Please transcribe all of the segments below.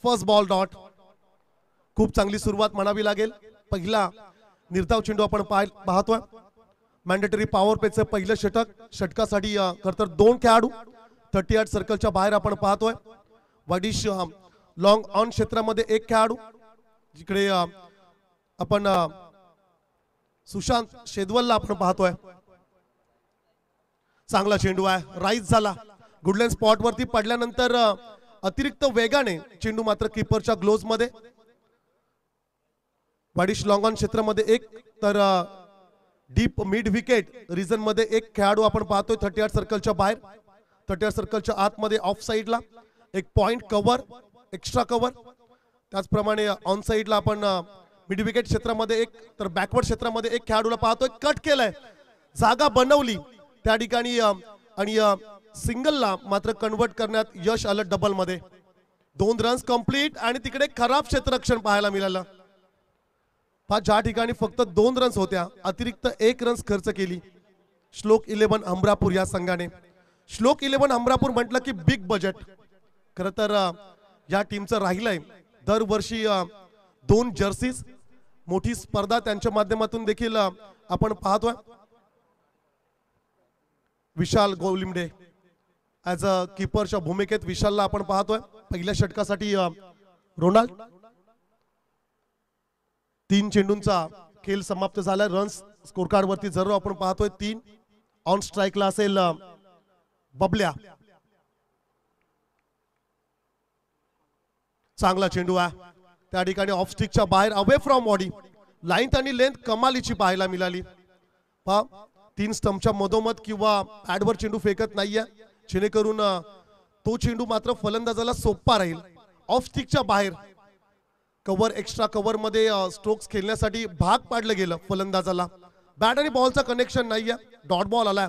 First ball dot. खूप चांगली सुरुवात म्हणावी लागेल. पहिला निर्धाव चेंडू आपण पाहतोय. मॅन्डेटरी पॉवर प्लेचं पहिलं षटक. षटकासाठी खरतर 2 खेळाडू 38 सर्कलच्या बाहेर आपण पाहतोय. वाडिश लॉंग ऑन क्षेत्रामध्ये 1 खेळाडू. जिकडे आपण सुशांत शेदवलला आपण पाहतोय. चांगला चेंडू आहे, राईज झाला. गुडलँड स्पॉट वरती पडल्यानंतर अतिरिक्त वेगाने चेंडू मात्र कीपरच्या ग्लोव्ज मध्ये. वाडिश लॉंग ऑन क्षेत्रामध्ये 1 तर डीप मिड विकेट रिजन मध्ये 1 खेळाडू आपण पाहतोय 38 सर्कलच्या बाहेर. 38 सर्कलच्या आतमध्ये ऑफ साइडला 1 पॉइंट कव्हर, एक्स्ट्रा कव्हर. त्याचप्रमाणे ऑन साइडला आपण मिड विकेट क्षेत्रामध्ये 1 तर बॅकवर्ड क्षेत्रामध्ये 1 खेळाडूला पाहतोय. कट केलाय, जागा बनवली त्या ठिकाणी आणि सिंगलला मात्र कन्वर्ट करण्यात यश आलं डबल मध्ये. 2 रन्स कंप्लीट आणि तिकडे खराब क्षेत्ररक्षण पाहायला मिळालं. ज्या ठिकाणी फक्त 2 रन्स होत्या, अतिरिक्त 1 रन्स खर्च केली श्लोक 11 अमरापूर या संघाने. श्लोक 11 अमरापूर म्हटलं की बिग बजेट. खरं तर या टीमचं राहिलंय दरवर्षी 2 जर्सीज. मोठी स्पर्धा त्यांच्या माध्यमातून देखील आपण पाहतोय. विशाल गोलिमडे ॲज अ कीपरच्या भूमिकेत विशालला आपण पाहतोय. पहिल्या षटकासाठी रोनाल्ड. 3 चेंडूंचा खेळ समाप्त झाला. रन्स स्कोर कार्ड वरती जरूर आपण पाहतोय 3. ऑन स्ट्राइकला असेल बबल्या. चांगला चेंडू आहे त्या ठिकाणी ऑफ स्टिकच्या बाहेर, अवे फ्रॉम बॉडी. लाईन आणि लेंथ कमालीची पाहायला मिळाली. 3 स्टंपच्या मधोमध किंवा ॲडवर चेंडू फेकत नाहीये, जेणेकरून तो चेंडू मात्र फलंदाजाला सोपा राहील. ऑफ स्टिकच्या बाहेर कव्हर, एक्स्ट्रा कव्हर मध्ये स्ट्रोक्स खेळण्यासाठी भाग पाडलं गेलं फलंदाजाला. बॅट आणि बॉलचा कनेक्शन नाहीये, डॉट बॉल आलाय.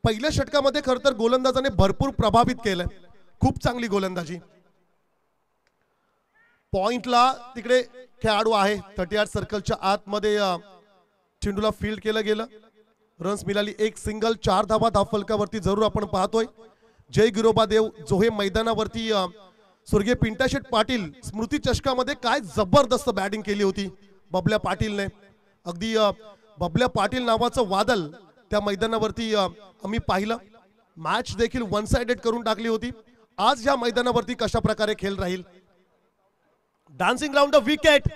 पहिल्या षटकामध्ये खरं तर गोलंदाजाने भरपूर प्रभावित केलंय. खूप चांगली गोलंदाजी. पॉइंटला तिकडे खेळाडू आहे 38 सर्कलच्या आतमध्ये. चेंडूला फील्ड केलं गेलं. रन्स मिळाली. 1 सिंगल, 4 धावा धावफलकावरती जरूर आपण पाहतोय. जय गिरोबा देव जो हे मैदानावरती स्वर्गीय पिंटाशेठ पाटील स्मृती चषकामध्ये काय जबरदस्त बॅटिंग केली होती बबल्या पाटीलने. अगदी बबल्या पाटील नावाचं वादळ त्या मैदानावरती आम्ही पाहिलं. मॅच देखील 1 साइडेड करून टाकली होती. आज या मैदानावरती कशा प्रकारे खेळ राहील. Dancing round the wicket,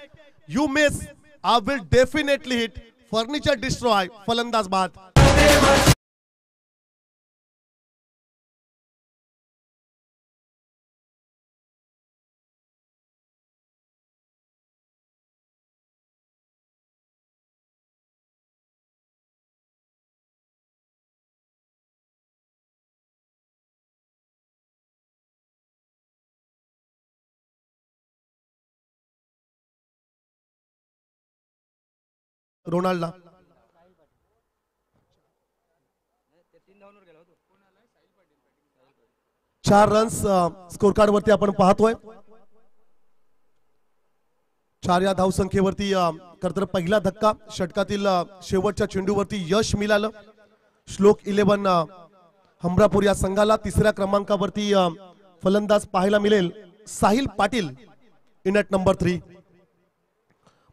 you miss, I will definitely hit, furniture destroy, फलंदाज बाद. रोनाल्डला 4 रन्स स्कोर कार्ड वरती आपण पाहतोय. 4 या धावसंख्येवरती खरतर पहिला धक्का. षटकातील शेवटच्या चेंडूवरती यश मिळालं श्लोक 11 हमरापूर या संघाला. 3ऱ्या क्रमांकावरती फलंदाज पाहायला मिळेल Sahil Patil in at number 3.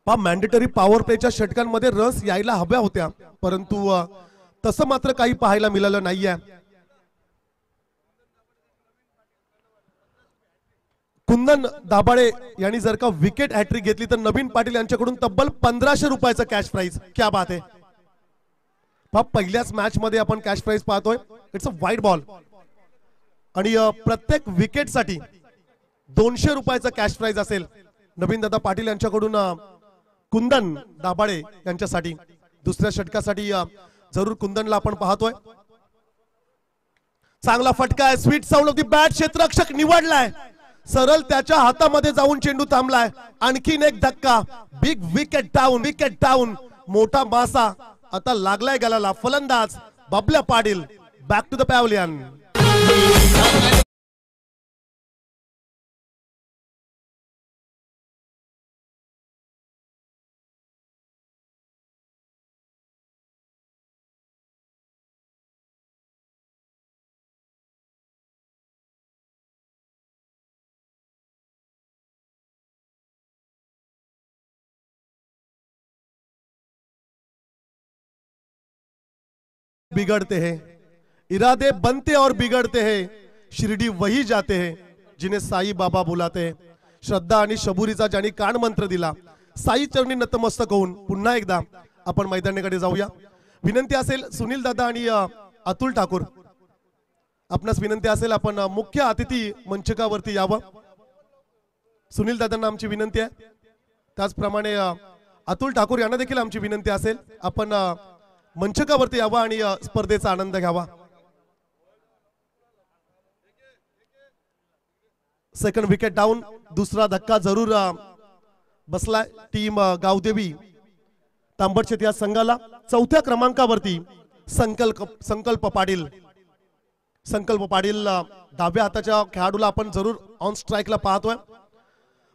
Mandatory power प्लेच्या षटकांमध्ये रन्स यायला हव्या होत्या, परंतु तसं मात्र काही पाहायला मिळालं नाहीये. कुंदन दाभाडे यांनी जर का विकेट हॅट्रिक घेतली तर नवीन पाटील यांच्याकडून तब्बल 1500 रुपयाचं कॅश प्राइज. क्या बात आहे. पहिल्याच मॅच मध्ये आपण कॅश प्राइज पाहतोय. इट्स अ वाईड बॉल आणि प्रत्येक विकेटसाठी 200 रुपयाचं कॅश प्राइज असेल नवीन दादा पाटील यांच्याकडून कुंदन दाभाडे यांच्यासाठी. दुसऱ्या षटकासाठी जरूर कुंदनला आपण पाहतोय. चांगला फटका आहे, sweet sound of the bat. क्षेत्ररक्षक निवडलाय, सरळ त्याच्या हातामध्ये जाऊन चेंडू थांबलाय. आणखीन एक धक्का, big wicket down, wicket down. मोठा मासा आता लागलाय गळाला. फलंदाज Bablya Patil back to the pavilion. बिगड़ते हैं, इरादे बनते और बिगड़ते हैं, शिर्डी वही जाते हैं जिन्हें साई बाबा बुलाते हैं. श्रद्धा आणि शबुरीचा ज्यांनी कान मंत्र दिला, साई चरणी नतमस्तक होऊन पुन्हा एकदा आपण मैदानाकडे जाऊया. विनंती असेल सुनील दादा आणि अतुल ठाकूर, आपणास विनंती असेल आपण मुख्य अतिथी मंचकावरती यावं. सुनील दादांना आमची विनंती आहे, त्याचप्रमाणे अतुल ठाकूर यांना देखील आमची विनंती असेल आपण मंचकावरती यावं आणि स्पर्धेचा आनंद घ्यावा. सेकंड विकेट डाऊन, दुसरा धक्का जरूर बसलाय टीम गावदेवी तांबडशेत या संघाला. चौथ्या क्रमांकावरती संकल्प पाटील डाव्या हाताच्या खेळाडूला आपण जरूर ऑन स्ट्राईकला पाहतोय,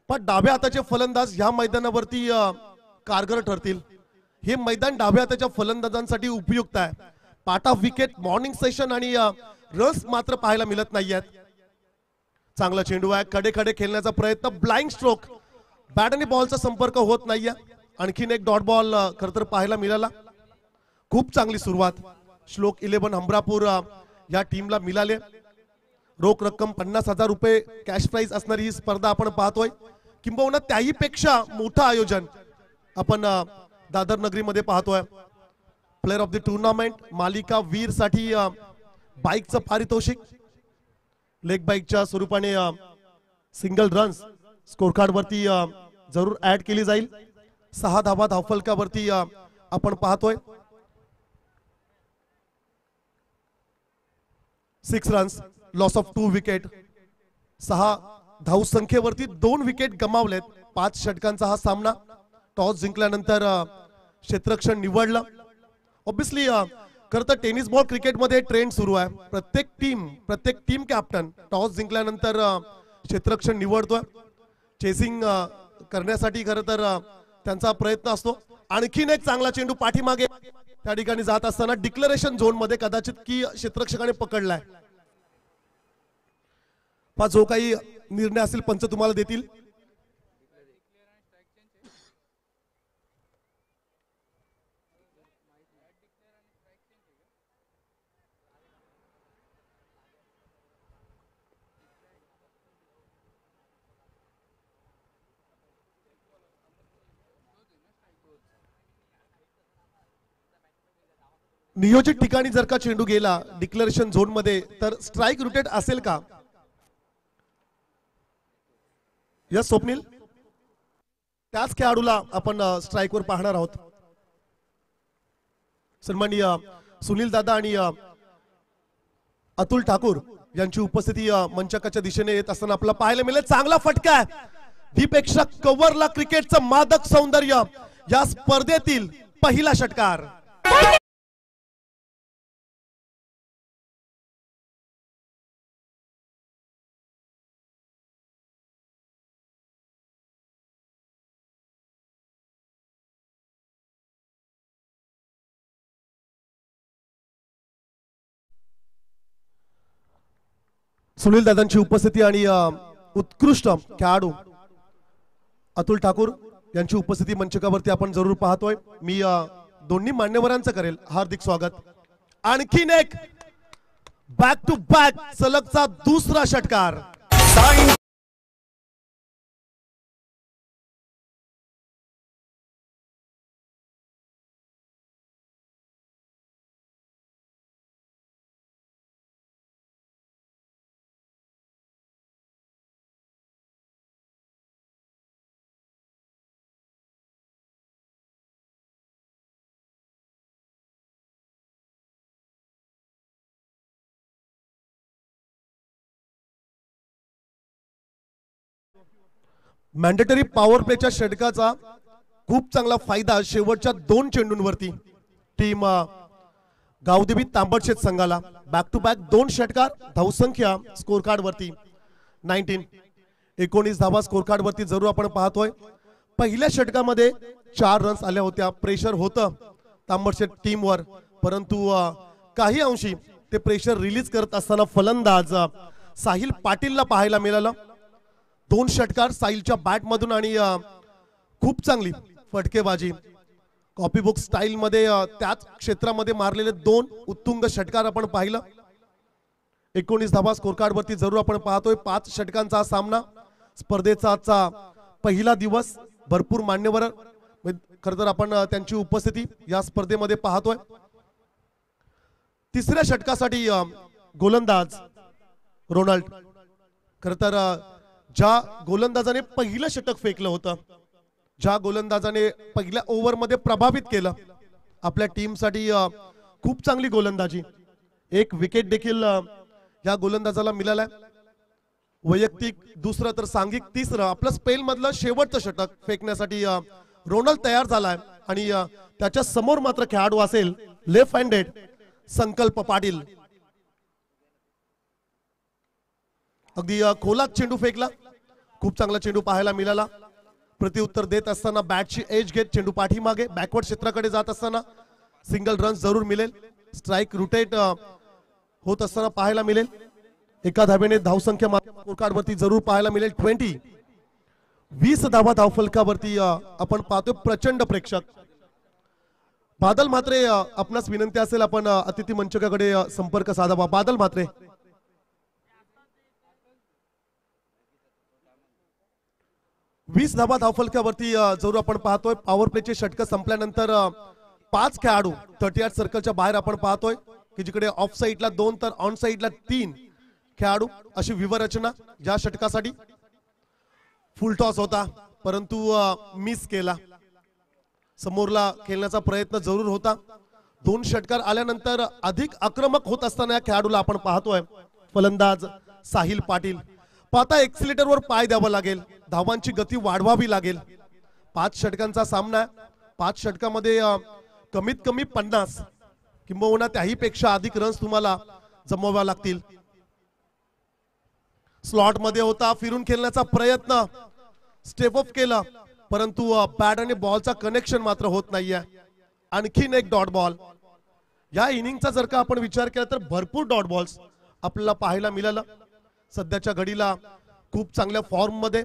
पण डाव्या हाताचे फलंदाज ह्या मैदानावरती कारगर ठरतील. हे मैदान डाव्या हाताच्या फलंदाजांसाठी उपयुक्त आहे. पाटा विकेट, मॉर्निंग सेशन आणि रन्स मात्र पाहायला मिळत नाहीयेत. चांगला चेंडू आहे, कडे कडे खेळण्याचा प्रयत्न, ब्लाइंड स्ट्रोक, बॅट आणि बॉलचा संपर्क होत नाहीये. आणखीन एक डॉट बॉल खरं तर पाहायला मिळाला. खूप चांगली सुरुवात श्लोक 11 हमरापूर या टीमला मिळाले. रोख रक्कम 50,000 रुपये कॅश प्राइज असणारी ही स्पर्धा आपण पाहतोय. किंबहुना त्याही पेक्षा मोठं आयोजन आपण दादर नगरीमध्ये पाहतोय. प्लेअर ऑफ द टुर्नामेंट, मालिका वीर साठी बाईकचं पारितोषिक, लेग बाईकच्या स्वरूपाने सिंगल रन्स स्कोर कार्ड वरती जरूर ऍड केली जाईल. 6 धावा धावफलकावरती आपण पाहतोय. 6 रन्स, लॉस ऑफ 2 विकेट. 6 धाव संख्येवरती 2 विकेट गमावलेत. 5 षटकांचा हा सामना. टॉस जिंकल्यानंतर क्षेत्ररक्षण निवडलं. ऑब्विसली खरं तर टेनिस बॉल क्रिकेटमध्ये ट्रेंड सुरू आहे. प्रत्येक टीम कॅप्टन टॉस जिंकल्यानंतर क्षेत्ररक्षण निवडतोय. चेसिंग करण्यासाठी खरं तर त्यांचा प्रयत्न असतो. आणखीन एक चांगला चेंडू पाठीमागे त्या ठिकाणी जात असताना डिक्लेरेशन झोन मध्ये कदाचित की क्षेत्ररक्षकाने पकडलाय. जो काही निर्णय असेल पंच तुम्हाला देतील. नियोजित ठिकाणी जर का चेंडू गेला डिक्लेरेशन झोन मध्ये तर स्ट्राइक रोटेट असेल का? यस स्वप्नील, त्याच खेळाडूला आपण स्ट्राइक वर पाहणार आहोत. सन्माननीय सुनील दादा आणि अतुल ठाकूर यांची उपस्थिती मंचकाच्या दिशेने येत असताना आपल्याला पाहायला मिळेल. चांगला फटका आहे. दीपेक्षा कव्हरला क्रिकेटचं मादक सौंदर्य या स्पर्धेतील पहिला षटकार. सुनील दादांची उपस्थिती आणि उत्कृष्ट खेळाडू अतुल ठाकूर यांची उपस्थिती मंचकावरती आपण जरूर पाहतोय. मी दोन्ही मान्यवरांचं करेल हार्दिक स्वागत. आणखीन एक बॅक टू बॅक सलगचा दुसरा षटकार. मॅन्डेटरी पॉवर प्लेच्या षटकाचा खूप चांगला फायदा शेवटच्या 2 चेंडूंवरती टीम गावदेवी तांबडशेत संघाला. बॅक टू बॅक 2 षटकार. धावसंख्या स्कोर कार्ड वरती 19 धावा स्कोर कार्ड वरती जरूर आपण पाहतोय. पहिल्या षटकामध्ये 4 रन्स आल्या होत्या. प्रेशर होतं तांबडशेत टीमवर, परंतु काही अंशी ते प्रेशर रिलीज करत असताना फलंदाज साहिल पाटीलला पाहायला मिळालं. 2 षटकार साहिलच्या बॅट मधून आणि खूप चांगली फटकेबाजी. कॉपी बुक स्टाईल मध्ये त्याच क्षेत्रामध्ये मारलेले 2 उत्तुंग षटकार आपण पाहिलं. 19 धावा स्कोर कार्ड वरती जरूर आपण पाहतोय. 5 षटकांचा सामना. स्पर्धेचा आजचा पहिला दिवस. भरपूर मान्यवर खरं तर आपण त्यांची उपस्थिती या स्पर्धेमध्ये पाहतोय. तिसऱ्या षटकासाठी गोलंदाज रोनाल्ड. खरं तर ज्या गोलंदाजाने पहिलं षटक फेकलं होतं, ज्या गोलंदाजाने पहिल्या ओव्हरमध्ये प्रभावित केलं आपल्या टीमसाठी, खूप चांगली गोलंदाजी. 1 विकेट देखील या गोलंदाजाला मिळालाय. वैयक्तिक दुसरं तर सांघिक तिसरं. आपलं स्पेल मधलं शेवटचं षटक फेकण्यासाठी रोनाल्ड तयार झालाय आणि त्याच्या समोर मात्र खेळाडू असेल लेफ्ट हँडेड संकल्प पाटील. अगदी खोलात चेंडू फेकला. खूप चांगला चेंडू पाहायला मिळाला. प्रत्युत्तर देत असताना बॅटची एज घेत चेंडू पाठीमागे बॅकवर्ड क्षेत्राकडे जात असताना सिंगल रन जरूर मिळेल. स्ट्राइक रोटेट होत असताना पाहायला मिळेल. एका धावेने धावसंख्या स्कोर कार्ड वरती जरूर पाहायला मिळेल 20 धावा धावफलकावरती आपण पाहतोय. प्रचंड प्रेक्षक. बादल म्हात्रे, आपणास विनंती असेल आपण अतिथी मंचकाकडे संपर्क साधावा. बादल म्हात्रे. 20 धावा धावफलकावरती जरूर आपण पाहतोय. पॉवर प्लेचे षटक संपल्यानंतर 5 खेळाडू 38 सर्कलच्या बाहेर आपण पाहतोय की जिकडे ऑफ साइडला 2 तर ऑन साइडला 3 खेळाडू अशी विवरचना. ज्या षटकासाठी फुल टॉस होता परंतु मिस केला. समोरला खेळण्याचा प्रयत्न जरूर होता. 2 षटकार आल्यानंतर अधिक आक्रमक होत असताना या खेळाडूला आपण पाहतोय फलंदाज साहिल पाटील. पाहता एक्सिलेटर वर पाय द्यावा लागेल. धावांची गती वाढवावी लागेल. 5 षटकांचा सामना आहे. 5 षटकामध्ये कमीत कमी 50 किंबहुना त्याही पेक्षा अधिक रन्स तुम्हाला जमवावे लागतील. स्लॉट मध्ये होता. फिरून खेळण्याचा प्रयत्न. स्टेप अप केला परंतु बॅट आणि बॉलचा कनेक्शन मात्र होत नाहीये. आणखीन एक डॉट बॉल. या इनिंगचा जर का आपण विचार केला तर भरपूर डॉट बॉल्स आपल्याला पाहायला मिळालं. सध्याच्या घडीला खूप चांगल्या फॉर्म मध्ये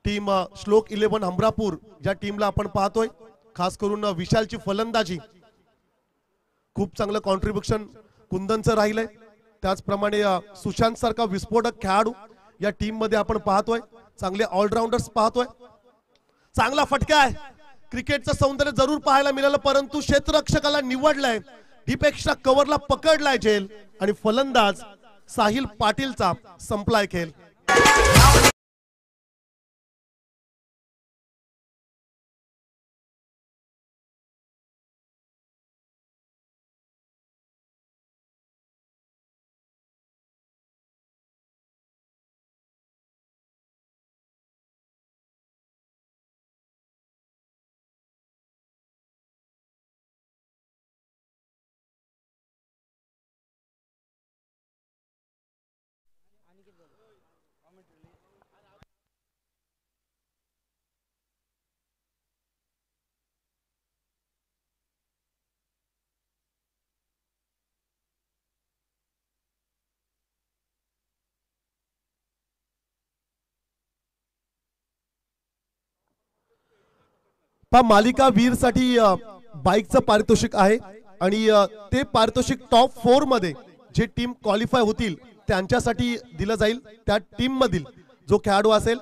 टीम श्लोक 11 हमरापूर ज्या टीमला आपण पाहतोय, खास करून विशालची फलंदाजी खूप चांगलं कॉन्ट्रीब्युशन कुंदनचं राहिलंय. त्याचप्रमाणे सुशांत सारखा विस्फोटक खेळाडू या टीम मध्ये आपण पाहतोय. चांगले ऑलराऊंडर्स पाहतोय. चांगला फटका आहे. क्रिकेटचं सौंदर्य जरूर पाहायला मिळालं परंतु क्षेत्ररक्षकाला निवडलंय. डीप एक्स्ट्रा कव्हरला पकडलाय झेल आणि फलंदाज साहिल पाटीलचा संपलाय खेळ. मालिका वीर साठी बाईकचं पारितोषिक आहे आणि ते पारितोषिक टॉप 4 मध्ये जे टीम क्वालिफाय होतील त्यांच्यासाठी दिलं जाईल. त्या टीम मधील जो खेळाडू असेल.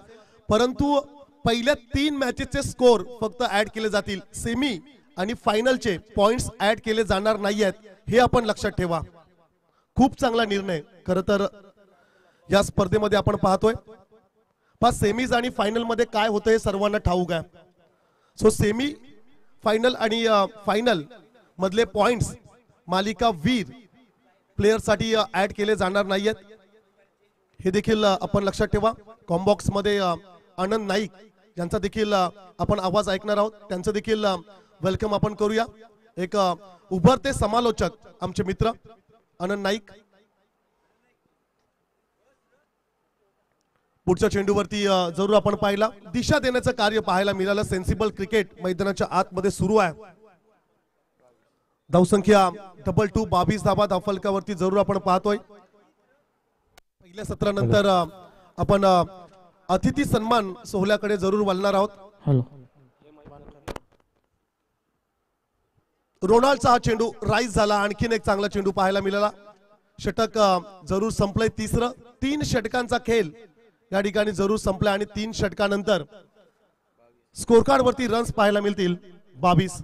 परंतु पहिल्या 3 मॅचेसचे स्कोर फक्त ऍड केले जातील. सेमी आणि फायनलचे पॉइंट्स ऍड केले जाणार नाहीयेत. हे आपण लक्षात ठेवा. खूप चांगला निर्णय खरं तर या स्पर्धेमध्ये आपण पाहतोय. सेमीज आणि फायनल मध्ये काय होतं हे सर्वांना ठाऊक आहे. सो सेमी फायनल आणि फायनल मधले पॉइंट्स मालिका वीर प्लेयर साठी ऍड केले जाणार नाहीयेत. हे देखील आपण लक्षात ठेवा. कॉम्बॉक्स मध्ये आनंद नाईक यांचा देखील आपण आवाज ऐकणार आहोत. त्यांचं देखील वेलकम आपण करूया. एक उभरते समालोचक आमचे मित्र आनंद नाईक. पुढच्या चेंडूवरती जरूर आपण पाहिला. दिशा देण्याचं कार्य पाहायला मिळालं. सेन्सिबल क्रिकेट मैदानाच्या आतमध्ये सुरू आहे. धावसंख्या 22 22 धावा धावफलकावरती जरूर आपण पाहतोय. पहिल्या सत्रानंतर आपण अतिथी सन्मान सोहळ्याकडे जरूर वळणार आहोत. रोनाल्डचा हा चेंडू राईज झाला, आणखीन एक चांगला चेंडू पाहायला मिळाला. षटक जरूर संपलंय. तिसरं 3 षटकांचा खेळ या ठिकाणी जरूर संपला आणि 3 षटकानंतर स्कोर कार्ड वरती रन्स पाहायला मिळतील 22.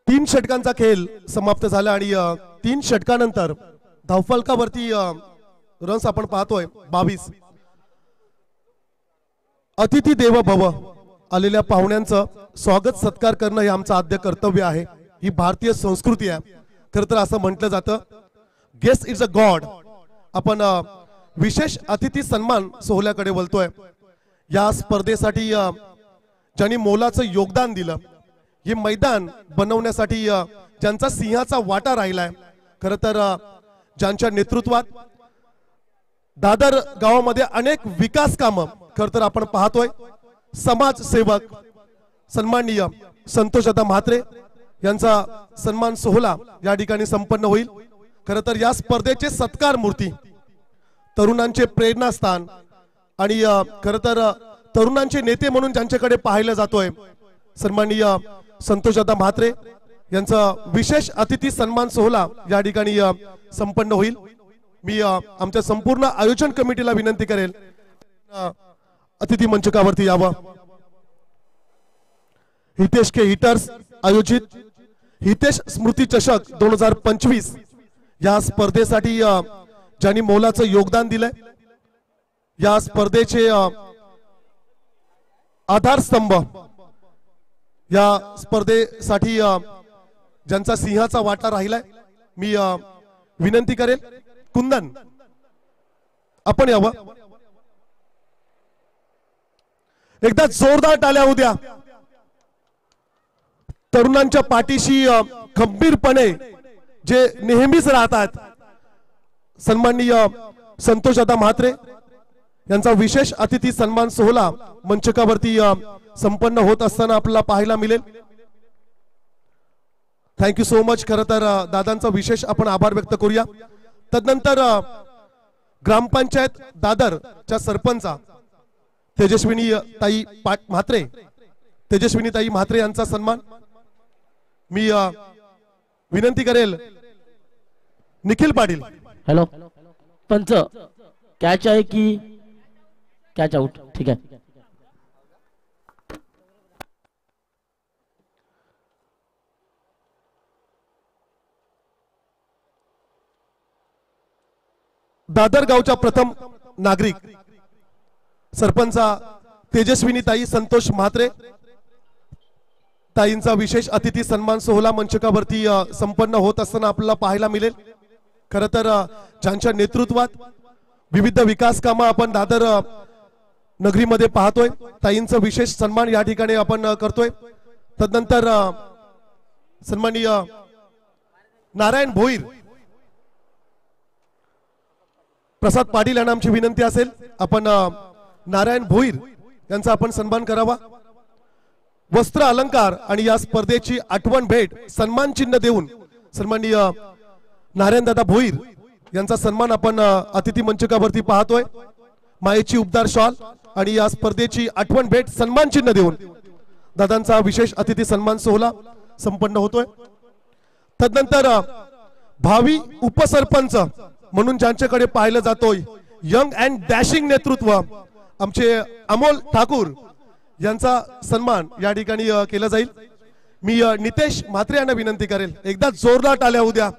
तीन षटकांचा खेळ समाप्त झाला आणि 3 षटकानंतर धावफलकावरती रन्स आपण पाहतोय 22. अतिथी देव भव, आलेल्या पाहुण्यांचं स्वागत सत्कार करणं हे आमचं आद्य कर्तव्य आहे. ही भारतीय संस्कृती आहे. खरं तर असं म्हटलं जातं गेस्ट इज अ गॉड. आपण विशेष अतिथी सन्मान सोहळ्याकडे बोलतोय. या स्पर्धेसाठी ज्यांनी मोलाचं योगदान दिलं, हे मैदान बनवण्यासाठी ज्यांचा सिंहाचा वाटा राहिलाय, खरं तर ज्यांच्या नेतृत्वात दादर गावामध्ये अनेक विकास कामं खरं तर आपण पाहतोय. समाजसेवक सन्माननीय संतोषदादा म्हात्रे यांचा सन्मान सोहळा या ठिकाणी संपन्न होईल. खरं तर या स्पर्धेचे सत्कार मूर्ती, तरुणांचे प्रेरणास्थान आणि खरं तर तरुणांचे नेते म्हणून ज्यांच्याकडे पाहिलं जातोय सन्माननीय संतोषदादा म्हात्रे यांचा विशेष अतिथी सन्मान सोहळा या ठिकाणी संपन्न होईल. मी आमच्या संपूर्ण आयोजन कमिटीला विनंती करेल अतिथी मंचकावरती यावं. हितेश के हिटर्स आयोजित हितेश स्मृती चषक 2025 या स्पर्धेसाठी ज्यांनी मोलाचं योगदान दिलंय, या स्पर्धेचे आधारस्तंभ, या स्पर्धेसाठी ज्यांचा सिंहाचा वाटा राहिलाय, मी विनंती करेल कुंदन आपण यावं. एकदा जोरदार टाळ्या होऊ द्या. तरुणांच्या पाठीशी खंबीरपणे जे नेहमीच राहतात सन्माननीय संतोषदादा म्हात्रे यांचा विशेष अतिथी सन्मान सोहळा मंचकावरती संपन्न होत असताना आपल्याला पाहायला मिळेल. Thank you so much. खरं तर दादांचा विशेष आपण आभार व्यक्त करूया. तदनंतर ग्रामपंचायत दादरच्या सरपंचा तेजस्विनी ताई म्हात्रे, तेजस्विनी ताई म्हात्रे यांचा सन्मान मी विनंती करेल निखिल पाटील. हॅलो पंच, कॅच आहे की कॅच आउट? ठीक आहे. दादर गावच्या प्रथम नागरिक सरपंचा तेजस्विनी ताई संतोष म्हात्रे ताईंचा विशेष अतिथी सन्मान सोहळा मंचकावरती संपन्न होत असताना आपल्याला पाहायला मिळेल. खरं तर ज्यांच्या नेतृत्वात विविध विकास कामं आपण दादर नगरीमध्ये पाहतोय, ताईंचा विशेष सन्मान या ठिकाणी आपण करतोय. तदनंतर सन्माननीय नारायण भोईर, प्रसाद पाटील यांना आमची विनंती असेल आपण नारायण भोईर यांचा आपण सन्मान करावा. वस्त्र अलंकार आणि या स्पर्धेची आठवण भेट सन्मान चिन्ह देऊन सन्माननीय नारायणदादा भोईर यांचा सन्मान आपण अतिथी मंचकावरती पाहतोय. मायेची उबदार शॉल आणि या स्पर्धेची आठवण भेट सन्मान चिन्ह देऊन दादांचा विशेष अतिथी सन्मान सोहळा संपन्न होतोय. तदनंतर भावी उपसरपंच म्हणून ज्यांच्याकडे पाहिलं जातोय यंग अँड डॅशिंग नेतृत्व आमचे अमोल ठाकूर यांचा सन्मान या ठिकाणी केला जाईल. मी नितेश म्हात्रे यांना विनंती करेल एकदा जोरदार टाळ्या होऊ द्या.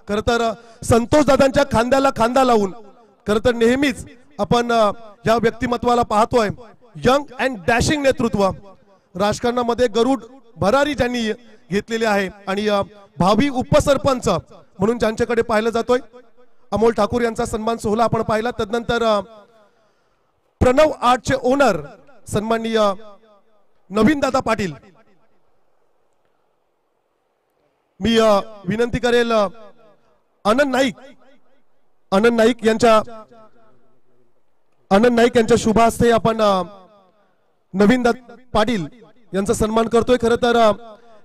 खरं तर संतोष दादांच्या खांद्याला खांदा लावून खरं तर नेहमीच आपण या व्यक्तिमत्वाला पाहतोय. यंग अँड डॅशिंग नेतृत्व, राजकारणामध्ये गरुड भरारी ज्यांनी घेतलेले आहे आणि भावी उपसरपंच म्हणून ज्यांच्याकडे पाहिलं जातोय अमोल ठाकूर यांचा सन्मान सोहळा आपण पाहिला. तदनंतर प्रणव आर्टचे ओनर सन्माननीय नवीन दादा पाटील, मी विनंती करेल आनंद नाईक यांच्या शुभ हस्ते आपण नवीन दादा पाटील यांचा सन्मान करतोय. खरं तर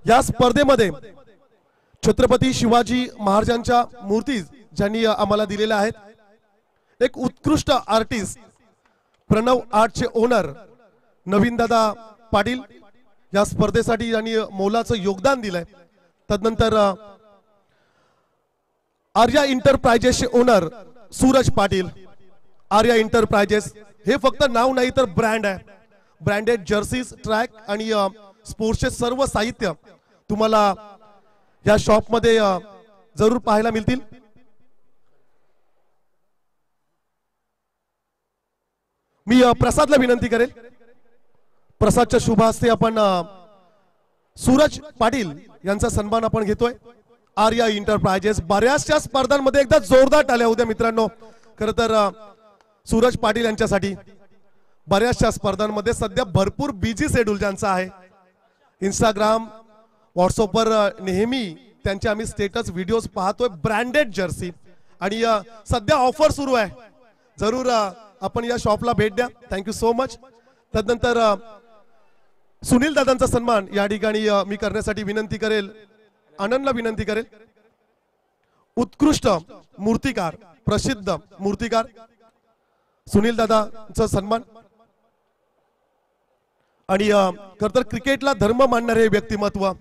या स्पर्धेमध्ये छत्रपती शिवाजी महाराजांच्या मूर्ती ज्यांनी आम्हाला दिलेल्या आहेत, एक उत्कृष्ट आर्टिस्ट प्रणव आर्टचे ओनर नवीन दादा पाटील या स्पर्धेसाठी यांनी मोलाचं योगदान दिलंय. तदनंतर आर्या एंटरप्राइजेसचे ओनर सूरज पाटील. आर्या एंटरप्राइजेस हे फक्त नाव नाही तर ब्रँड आहे. ब्रँडेड जर्सीज, ट्रॅक आणि स्पोर्ट्सचे सर्व साहित्य तुम्हाला या शॉप मध्ये जरूर पाहायला मिळतील. मी प्रसादला विनंती करेल, प्रसादच्या शुभ हस्ते आपण सूरज पाटील यांचा सन्मान आपण घेतोय. आर्या एंटरप्राइजेस बऱ्याचशा स्पर्धांमध्ये एकदा जोरदार टाळ्या होत्या मित्रांनो. खरं तर सूरज पाटील यांच्यासाठी बऱ्याचशा स्पर्धांमध्ये सध्या भरपूर बिझी शेड्यूल ज्यांचा आहे. इंस्टाग्राम, व्हॉट्सअपवर नेहमी त्यांचे आम्ही स्टेटस व्हिडिओज पाहतोय. ब्रँडेड जर्सी आणि सध्या ऑफर सुरू आहे, जरूर आपण या शॉपला भेट द्या. Thank you so much. तदनंतर सुनील दादांचा सन्मान या ठिकाणी मी करण्यासाठी विनंती करेल, आनंदला विनंती करेल. उत्कृष्ट मूर्तिकार, प्रसिद्ध मूर्तिकार सुनील दादांचा सन्मान. आणि खरं तर क्रिकेटला धर्म मानणारे व्यक्तिमत्व,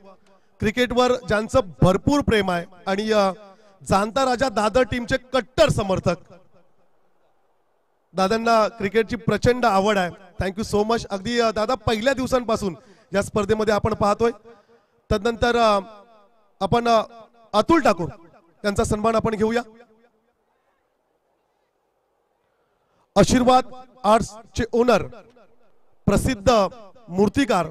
क्रिकेटवर ज्यांचं भरपूर प्रेम आहे आणि जाणता राजा दादर टीमचे कट्टर समर्थक. दादांना क्रिकेटची प्रचंड आवड आहे. Thank you so much. अगदी दादा पहिल्या दिवसांपासून या स्पर्धेमध्ये आपण पाहतोय. तदनंतर आपण अतुल ठाकूर यांचा सन्मान आपण घेऊया. आशीर्वाद आर्ट्सचे ओनर, प्रसिद्ध मूर्तिकार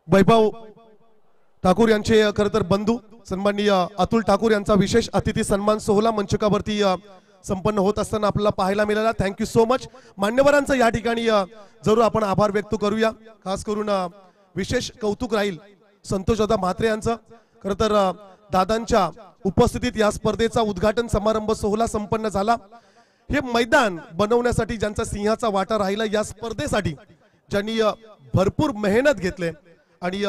वैभव ठाकूर यांचे खरं तर बंधू सन्माननीय अतुल ठाकूर यांचा विशेष अतिथी सन्मान सोहळा मंचकावरती संपन्न होत असताना आपल्याला पाहायला मिळाला. Thank you so much. मान्यवरांचं या ठिकाणी जरूर आपण आभार व्यक्त करूया. खास करून विशेष कौतुक राहील संतोष दादा म्हात्रे यांचं. खरं तर दादांच्या उपस्थितीत या स्पर्धेचा उद्घाटन समारंभ सोहळा संपन्न झाला. हे मैदान बनवण्यासाठी ज्यांचा सिंहाचा वाटा राहिला, या स्पर्धेसाठी ज्यांनी भरपूर मेहनत घेतले आणि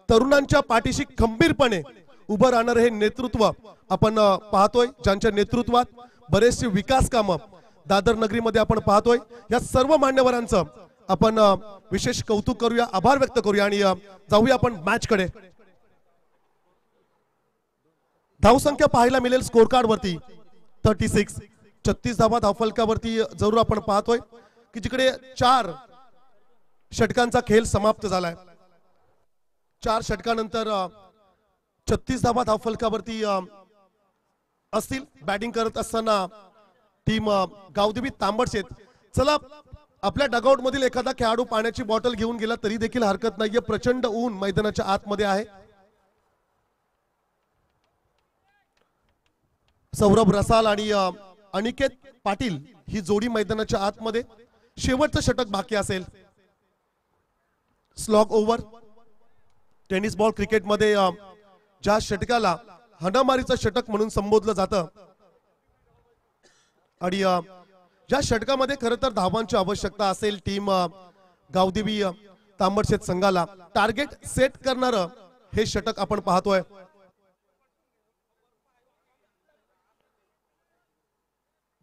तरुणांच्या पाठीशी खंबीरपणे उभं राहणार हे नेतृत्व आपण पाहतोय. ज्यांच्या नेतृत्वात बरेचसे विकास कामं दादर नगरीमध्ये आपण पाहतोय. या सर्व मान्यवरांचं आपण विशेष कौतुक करूया, आभार व्यक्त करूया आणि जाऊया आपण मॅच कडे. धावसंख्या पाहायला मिळेल स्कोर कार्ड वरती 36. 36 धावा धावफलकावरती जरूर आपण पाहतोय की जिकडे 4 षटकांचा खेळ समाप्त झालाय. 4 षटकानंतर 36 धावा धावफलकावरती असतील. बॅटिंग करत असताना टीम गावदेवी तांबडशेत. चला, आपल्या डगआउट मधील एखादा खेळाडू पाण्याची बॉटल घेऊन गेला तरी देखील हरकत नाहीये. प्रचंड ऊन मैदानाच्या आतमध्ये आहे. सौरभ रसाल आणि अनिकेत पाटील ही जोडी मैदानाच्या आतमध्ये. शेवटचं षटक बाकी असेल. स्लॉग ओव्हर, टेनिस बॉल क्रिकेटमध्ये ज्या षटकाला हनामारीचं षटक म्हणून संबोधलं जातं आणि ज्या षटकामध्ये खरं तर धावांची आवश्यकता असेल टीम गावदेवी तांबडशेत संघाला, टार्गेट सेट करणारं हे षटक आपण पाहतोय.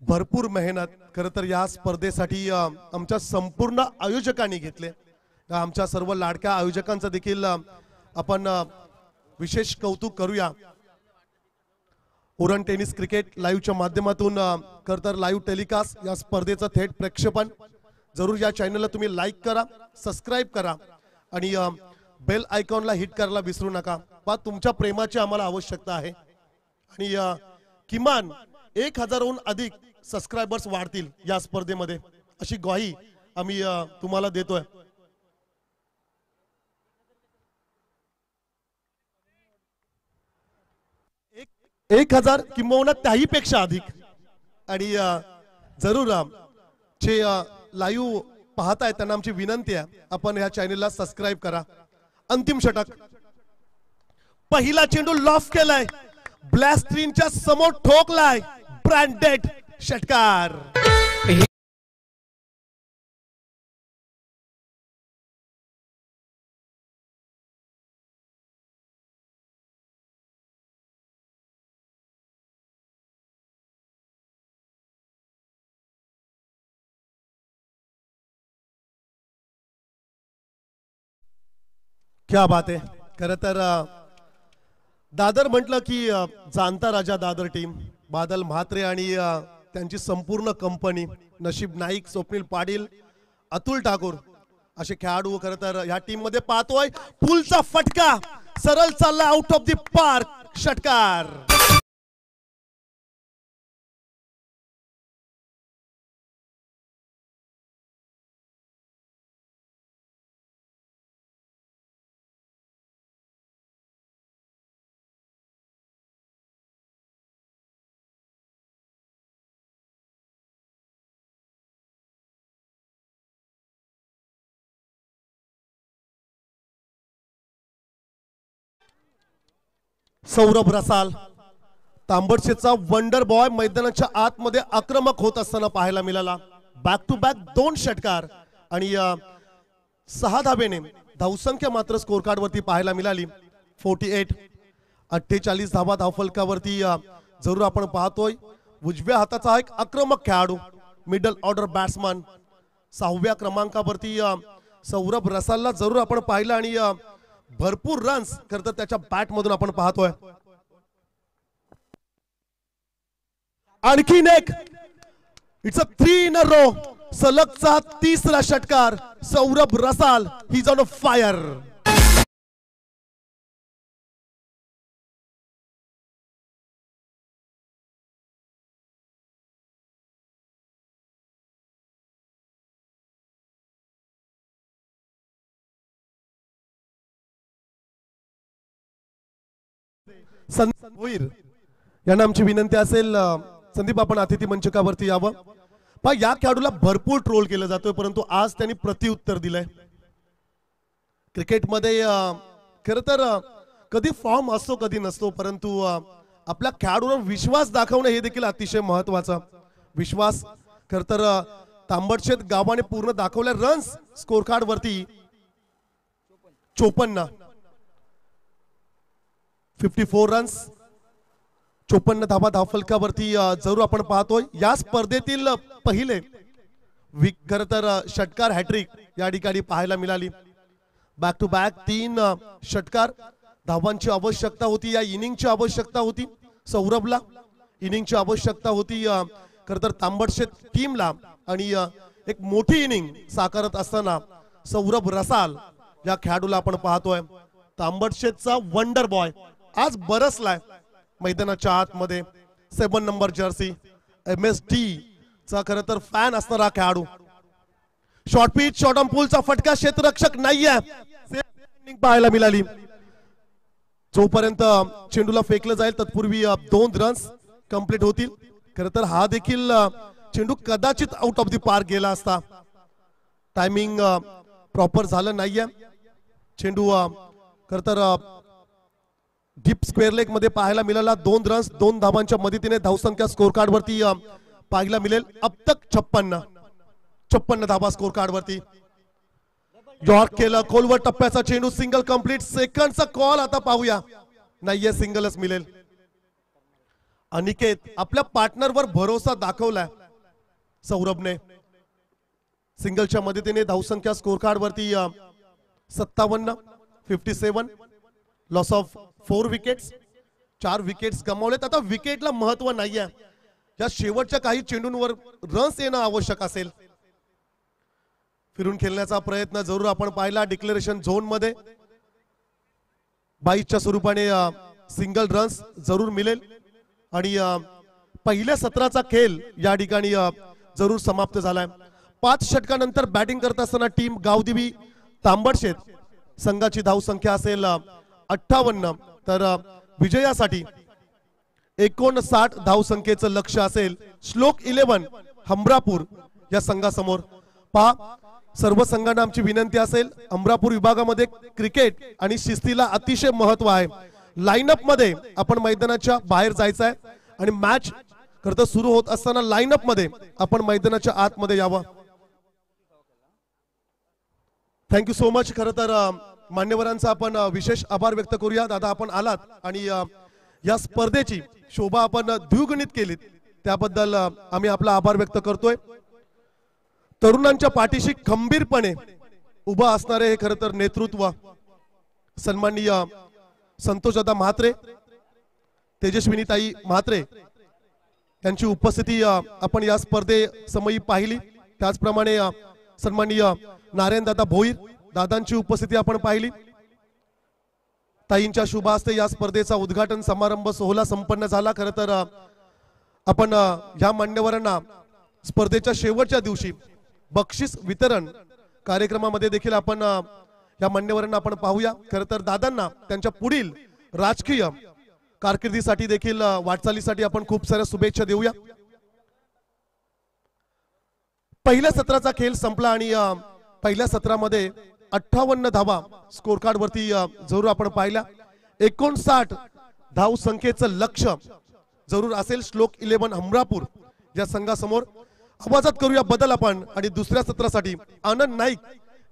भरपूर मेहनत खरं तर या स्पर्धेसाठी आमच्या संपूर्ण आयोजकांनी घेतले. आमच्या सर्व लाडक्या आयोजकांचं देखील आपण विशेष कौतुक करूया. उरण टेनिस क्रिकेट लाईव्हच्या माध्यमातून खरं तर लाईव्ह टेलिकास्ट या स्पर्धेचं थेट प्रक्षेपण. जरूर या चॅनलला तुम्ही लाईक करा, सबस्क्राईब करा आणि बेल आयकॉनला हिट करायला विसरू नका. पहा, तुमच्या प्रेमाची आम्हाला आवश्यकता आहे आणि किमान 1000हून अधिक सबस्क्रायबर्स वाढतील या स्पर्धेमध्ये अशी ग्वाही आम्ही तुम्हाला देतोय. 1000 किंबहुना त्याही पेक्षा अधिक. आणि जरूर जे लाईव्ह पाहताय त्यांना आमची विनंती आहे, आपण या चॅनलला सबस्क्राईब करा. अंतिम षटक, पहिला चेंडू लॉफ केलाय, ब्लॅक स्क्रीनच्या समोर ठोकलाय, ब्रँडेड षटकार. क्या बात आहे. खरं तर दादर म्हटलं की जाणता राजा दादर टीम, बादल म्हात्रे आणि त्यांची संपूर्ण कंपनी, नशीब नाईक, स्वप्नील पाटील, अतुल ठाकूर असे खेळाडू खरं तर ह्या टीम मध्ये पाहतोय. पुलचा फटका सरळ चालला आउट ऑफ द पार्क, षटकार. सौरभ रसाल, तांबडशेचा वंडर बॉय मैदानाच्या आतमध्ये आक्रमक होत असताना पाहायला मिळाला. बॅक टू बॅक 2 षटकार आणि 6 धाबेने धावसंख्या मात्र स्कोर कार्ड वरती पाहायला मिळाली. 48 धाबा धावफलकावरती जरूर आपण पाहतोय. उजव्या हाताचा एक आक्रमक खेळाडू, मिडल ऑर्डर बॅट्समन, 6व्या क्रमांकावरती सौरभ रसालला जरूर आपण पाहिलं आणि भरपूर रन्स खरं तर त्याच्या बॅट मधून आपण पाहतोय. आणखीन एक, it's a 3 in a row, सलगचा 3रा षटकार. Saurabh Rasal, he is on a fire. Sandeep Bhoir यांना आमची विनंती असेल, संदीप आपण अतिथी मंचकावरती यावं. पहा, या खेळाडूला भरपूर ट्रोल केलं जातोय, परंतु आज त्यांनी प्रत्युत्तर दिलंय. क्रिकेटमध्ये खरं तर कधी फॉर्म असतो कधी नसतो, परंतु आपल्या खेळाडूवर विश्वास दाखवणं हे देखील अतिशय महत्वाचं. विश्वास खरं तर तांबडशेत गावाने पूर्ण दाखवल्या. रन्स स्कोर कार्ड वरती 54, 54 रन्स, 54 धाबा धावफलकावरती जरूर आपण पाहतोय. या स्पर्धेतील पहिले खरं तर षटकार हॅट्रिक या ठिकाणी पाहायला मिळाली. बॅक टू बॅक 3 षटकार. धावांची आवश्यकता होती, या इनिंगची आवश्यकता होती सौरभला, इनिंगची आवश्यकता होती खरं तर तांबडशेत टीमला. आणि एक मोठी इनिंग साकारत असताना सौरभ रसाल या खेळाडूला आपण पाहतोय. तांबडशेतचा वंडर बॉय आज बरसलाय मैदानाच्या आतमध्ये. 7 नंबर जर्सी, MSD चा खरं तर फॅन असणारा खेळाडू. शॉर्ट पिच, शॉर्ट ऑन पूलचा फटका, क्षेत्ररक्षक नाहीये, पाहायला मिळाली. जोपर्यंत चेंडूला फेकलं जाईल तत्पूर्वी 2 रन्स कंप्लीट होतील. खरं तर हा देखील चेंडू कदाचित आउट ऑफ द पार्क गेला असता, टायमिंग प्रॉपर झालं नाहीये. चेंडू खरं तर डीप स्क्वेअर लेग मध्ये पाहायला मिळाला. 2 रन्स 2 धाबांच्या मदतीने धावसंख्या स्कोर कार्ड वरती पाहायला मिळेल. अब तक 56 धाबा स्कोर कार्ड वरती. यॉर्क केलं, खोलवर टप्प्याचा चेंडू, सिंगल कंप्लीट. सेकंडचा कॉल आता पाहूया, नाहीये, सिंगलच मिळेल. अनिकेत आपल्या पार्टनरवर भरोसा दाखवलाय सौरभने. सिंगलच्या मदतीने धावसंख्या स्कोर कार्ड वरती 57, 57. लॉस ऑफ 4 विकेट्स, 4 विकेट्स गमावलेत. आता विकेटला महत्व नाहीये, या शेवटच्या काही चेंडूंवर रन्स येणं आवश्यक असेल. फिरून खेळण्याचा प्रयत्न जरूर आपण पाहिला. डिक्लेरेशन झोन मध्ये 22च्या स्वरूपाने सिंगल रन्स जरूर मिळेल. आणि पहिल्या सत्राचा खेळ या ठिकाणी जरूर समाप्त झालाय। 5 षटकानंतर बॅटिंग करत असताना टीम गावदेवी तांबडशेत संघाची धावसंख्या असेल 58, तर विजयासाठी 59 धावसंख्येचं लक्ष्य असेल श्लोक 11 हमरापूर या संघासमोर। पहा, सर्व संघांना आमची विनंती असेल, अमरापूर विभागामध्ये क्रिकेट आणि शिस्तीला अतिशय महत्व आहे। लाईनअप मध्ये आपण मैदानाच्या बाहेर जायचं आहे आणि मॅच खरं सुरू होत असताना लाईनअप मध्ये आपण मैदानाच्या आतमध्ये यावं। Thank you so much. खरं तर मान्यवरांचा आपण विशेष आभार व्यक्त करूया। दादा, आपण आलात आणि या स्पर्धेची शोभा आपण द्विगुणित केलीत, त्याबद्दल आम्ही आपला आभार व्यक्त करतोय। तरुणांच्या पाठीशी खंबीरपणे उभा असणारे हे खरं तर नेतृत्व सन्माननीय संतोषदादा म्हात्रे, तेजस्विनीताई म्हात्रे यांची उपस्थिती आपण या स्पर्धेसमयी पाहिली। त्याचप्रमाणे सन्माननीय नारायणदादा भोईर दादांची उपस्थिती आपण पाहिली। ताईंच्या शुभ हस्ते या स्पर्धेचा उद्घाटन समारंभ सोहळा संपन्न झाला। खरं तर आपण या मान्यवरांना स्पर्धेच्या शेवटच्या दिवशी बक्षीस वितरण कार्यक्रमामध्ये देखील आपण या मान्यवरांना आपण पाहूया। खरं तर दादांना त्यांच्या पुढील राजकीय कारकिर्दीसाठी देखील वाटचालीसाठी आपण खूप साऱ्या शुभेच्छा देऊया। पहिल्या सत्राचा खेळ संपला आणि पहिल्या सत्रामध्ये 58 धावा स्कोर कार्ड वरती जरूर आपण पाहिल्या। 59 धाव संख्येचं लक्ष्य जरूर असेल श्लोक 11 हमरापूर या संघासमोर। आवाजात करूया बदल आपण आणि दुसऱ्या सत्रासाठी आनंद नाईक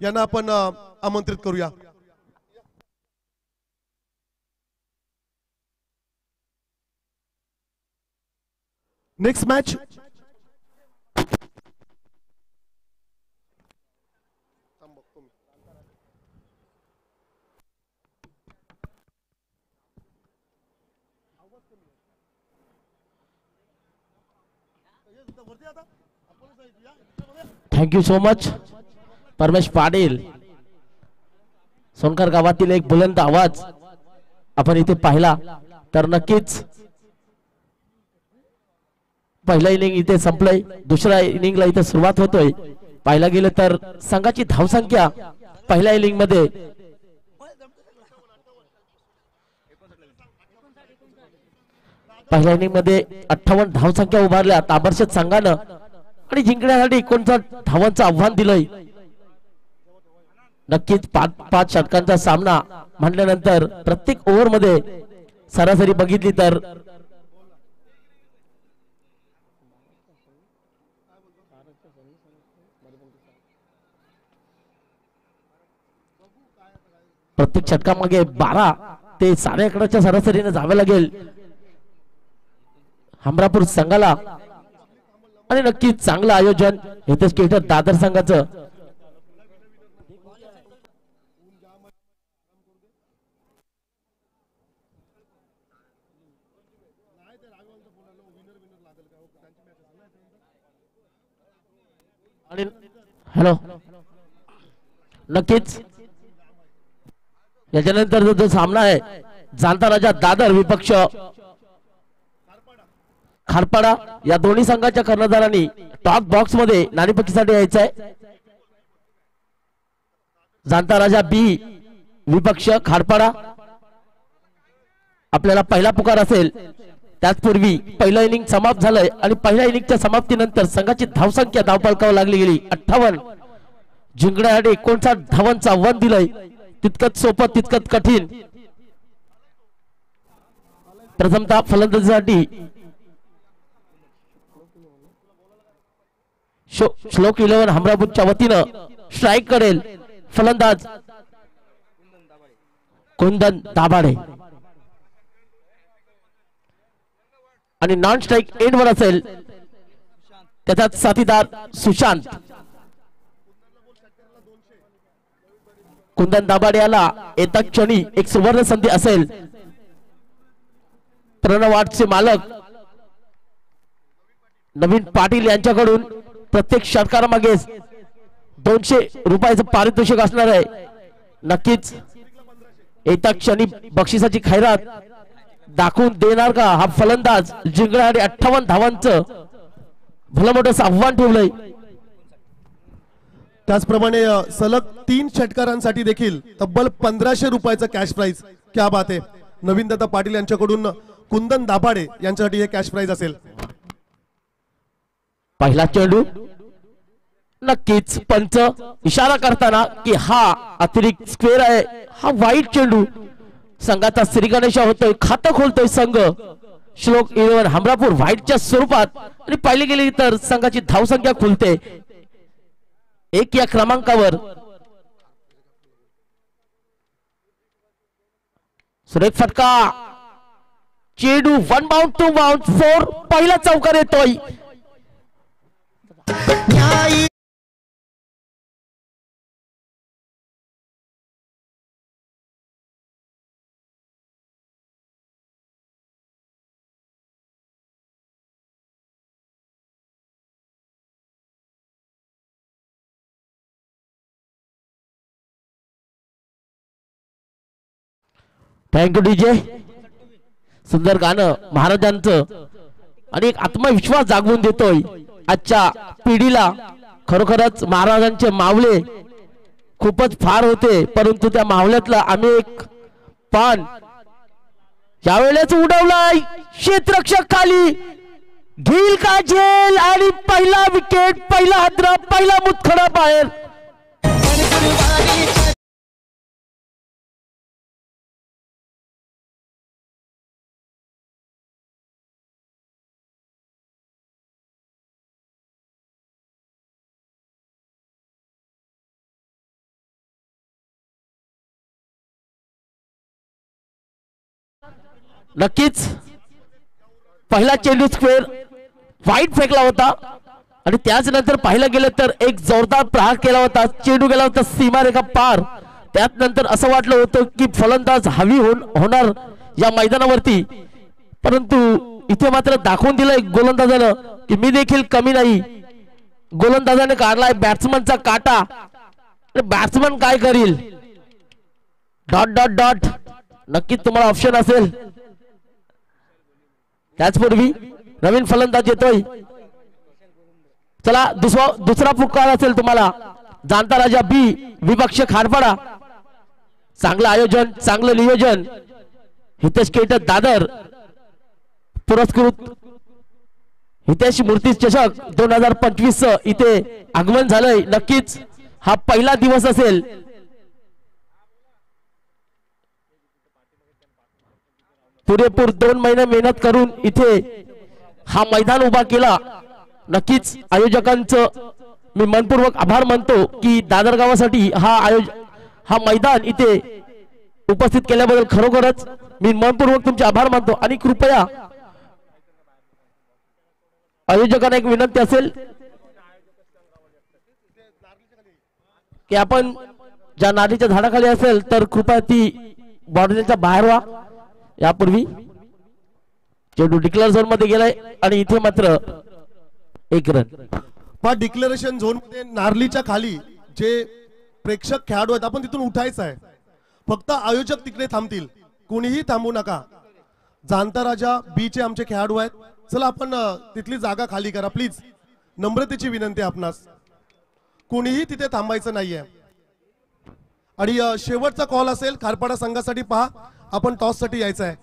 यांना आपण आमंत्रित करूया। Next match thank you so much परमेश पाटील। सोनकर गावातील एक बुलंद आवाज आपण इथे पाहिला तर नक्कीच पहिला इनिंग इथे संपलंय, दुसऱ्या इनिंगला इथे सुरुवात होतोय। पाहिला गेलं तर संघाची धावसंख्या पहिल्या इनिंग मध्ये पहिल्या इनिंग मध्ये 58 धावसंख्या उभारल्या ताबडतोब संघानं आणि जिंकण्यासाठी 59 धावांचं आव्हान दिलंय। नक्कीच 5 षटकांचा सामना म्हटल्यानंतर प्रत्येक ओव्हर मध्ये सरासरी बघितली तर प्रत्येक षटकामागे 12 ते 11.5च्या सरासरीने जावे लागेल हमरापूर संघाला आणि नक्कीच चांगलं आयोजन येथे स्केटर दादर संघाचं। आणि हॅलो, नक्कीच याच्यानंतर जो सामना आहे जाणता राजा दादर विपक्ष खारपाडा, या दोन्ही संघाच्या कर्णधारांनी टॉप बॉक्स मध्ये नाणेफेकीसाठी यायचं आहे। जाणता राजा बी विपक्ष खारपाडा, आपल्याला पहिला पुकार असेल त्याचपूर्वी पहिला इनिंग समाप्त झालंय आणि पहिल्या इनिंगच्या समाप्तीनंतर संघाची धावसंख्या धावपळकावर लागली गेली 58। जिंकण्यासाठी 59 धावांचं आव्हान दिलंय, तितकंच सोपं तितकंच कठीण। प्रथमतः फलंदाजीसाठी श्लोक 11 हमरापूरच्या वतीनं स्ट्राइक करेल फलंदाज कुंदन दाभाडे आणि नॉन स्ट्राइक एंड वर असेल त्याचा साथीदार सुशांत। कुंदन दाभाडे याला येत्या क्षणी एक सुवर्ण संधी असेल। प्रणव आर्टचे मालक नवीन पाटील यांच्याकडून प्रत्येक षटकारामागे 200 रुपयाचं पारितोषिक असणार आहे। नक्कीच येत्या क्षणी बक्षिसाची खैरात दाखवून देणार का हा फलंदाज जिंकण्यासाठी 58 धावांचं भलं मोठं आव्हान ठेवलंय. त्याचप्रमाणे सलग 3 षटकारांसाठी देखील तब्बल 1500 रुपयाचं कॅश प्राइज. क्या बात आहे. नवीन दत्ता पाटील यांच्याकडून कुंदन दाभाडे यांच्यासाठी हे कॅश प्राइज असेल. पहिला चेंडू नक्कीच पंच इशारा करताना की हा अतिरिक्त स्क्वेअर आहे, हा वाईट चेंडू. संघाचा श्री गणेशा होतोय, खातं खोलतोय संघ श्लोक 11 हमरापूर व्हाईटच्या स्वरूपात. आणि पाहिली गेली तर संघाची धावसंख्या खुलते 1 या क्रमांकावर. सुरेख फटका, चेंडू 1 बाउंड 2 बाउंड 4. पहिला चौकार येतोय. Thank you DJ. सुंदर गाणं महाराजांचं आणि एक आत्मविश्वास जागवून देतोय आजच्या पिढीला. खरोखरच महाराजांचे मावळे खूपच फार होते, परंतु त्या मावळ्यातलं आम्ही एक पान यावेळेस उडवलाय. क्षेत्ररक्षक खाली घेईल का झेल आणि पहिला विकेट, पहिला हादरा, पहिला मुतखडा बाहेर. नक्कीच पहिला चेंडू स्क्वेअर वाईट फेकला होता आणि त्याच नंतर पाहिलं गेलं तर एक जोरदार प्रहार केला होता. चेंडू गेला होता सीमारेखा पार. त्यात नंतर असं वाटलं होतं की फलंदाज हवी होणार या मैदानावरती, परंतु इथे मात्र दाखवून दिलंय गोलंदाजानं की मी देखील कमी नाही. गोलंदाजाने काढलाय बॅट्समनचा काटा. बॅट्समन काय करील? Dot dot dot. नक्कीच तुम्हाला ऑप्शन असेल. त्याचपूर्वी नवीन फलंदाज येतोय. चला दुसरा पुकार असेल तुम्हाला. जाणता राजा बी विपक्ष खारपाडा. चांगलं आयोजन, चांगलं नियोजन. हितेश केटक दादर पुरस्कृत हितेश मूर्ती चषक 2025 इथे आगमन झालंय. नक्कीच हा पहिला दिवस असेल. पुरेपूर 2 महिने मेहनत करून इथे हा मैदान उभा केला. नक्कीच आयोजकांचं मी मनपूर्वक आभार मानतो की दादर गावासाठी हा मैदान इथे उपस्थित केल्याबद्दल खरोखरच मी मनपूर्वक तुमचे आभार मानतो. आणि कृपया आयोजकांना एक विनंती असेल की आपण ज्या नारीच्या झाडाखाली असेल तर कृपया ती बाउंड्रीच्या बाहेर व्हा. यापूर्वी चेंडू डिक्लेअर झोन मध्ये गेलाय आणि इथे मात्र 1 रन. डिक्लेरेशन झोन मध्ये नार्लीच्या खाली जे प्रेक्षक खेळाडू आहेत आपण तिथून उठायचं आहे. फक्त आयोजक तिकडे थांबतील, कोणीही थांबू नका. जाणता राजा बी चे आमचे खेळाडू आहेत. चला आपण तिथली जागा खाली करा प्लीज. नम्रतेची विनंती आपणास. कोणीही तिथे थांबायचं नाहीये. आणि शेवटचा कॉल असेल खारपाडा संघासाठी. पहा आपण टॉस साठी यायचं आहे.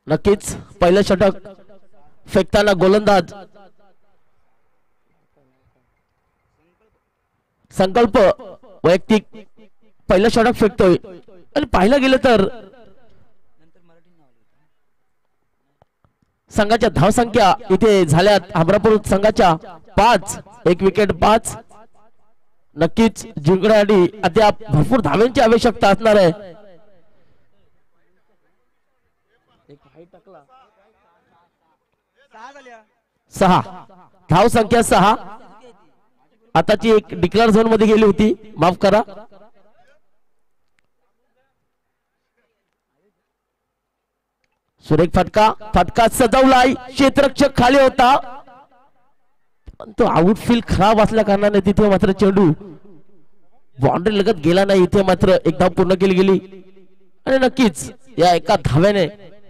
नक्कीच पहिलं षटक फेकताना गोलंदाज संकल्प वैयक्तिक पहिलं षटक फेकतोय. आणि पाहिलं गेलं तर संघाच्या धावसंख्या इथे झाल्यात हमरापूर संघाच्या 5. 1 विकेट 5. नक्कीच जिंकण्यासाठी अद्याप भरपूर धावांची आवश्यकता असणार आहे. 6 धाव संख्या 6. आताची एक डिक्लेअर झोन मध्ये गेली होती, माफ करा. सुरेख फटका सजवलाय. क्षेत्ररक्षक खाली होता, तो आउटफील्ड खराब असल्या कारणाने तिथे मात्र चेंडू बाउंड्री लगत गेला नाही. इथे मात्र एक धाव पूर्ण केली गेली. आणि नक्कीच या एका धाव्याने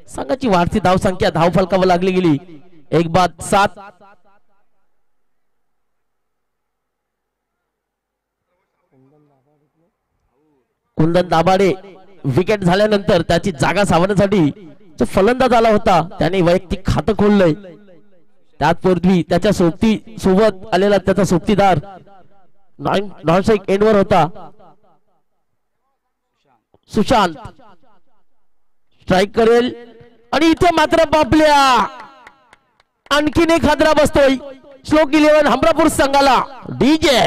संघाची वाढती धावसंख्या धावफलकावर लागली गेली. 1-7. कुंदन दाभाडे विकेट झाल्यानंतर त्याची जागा सावरण्यासाठी जो फलंदाज आला होता त्याने वैयक्तिक खातं खोललंय. त्यापूर्वी त्याच्या सोबत आलेला त्याचा सोबतीदार नॉनस्ट्राइक एंडवर होता. सुशांत स्ट्राइक करेल आणि इथे मात्र बापल्या आणखीन एक हादरा बसतोय श्लोक 11 हमरापूर संघाला. डीजे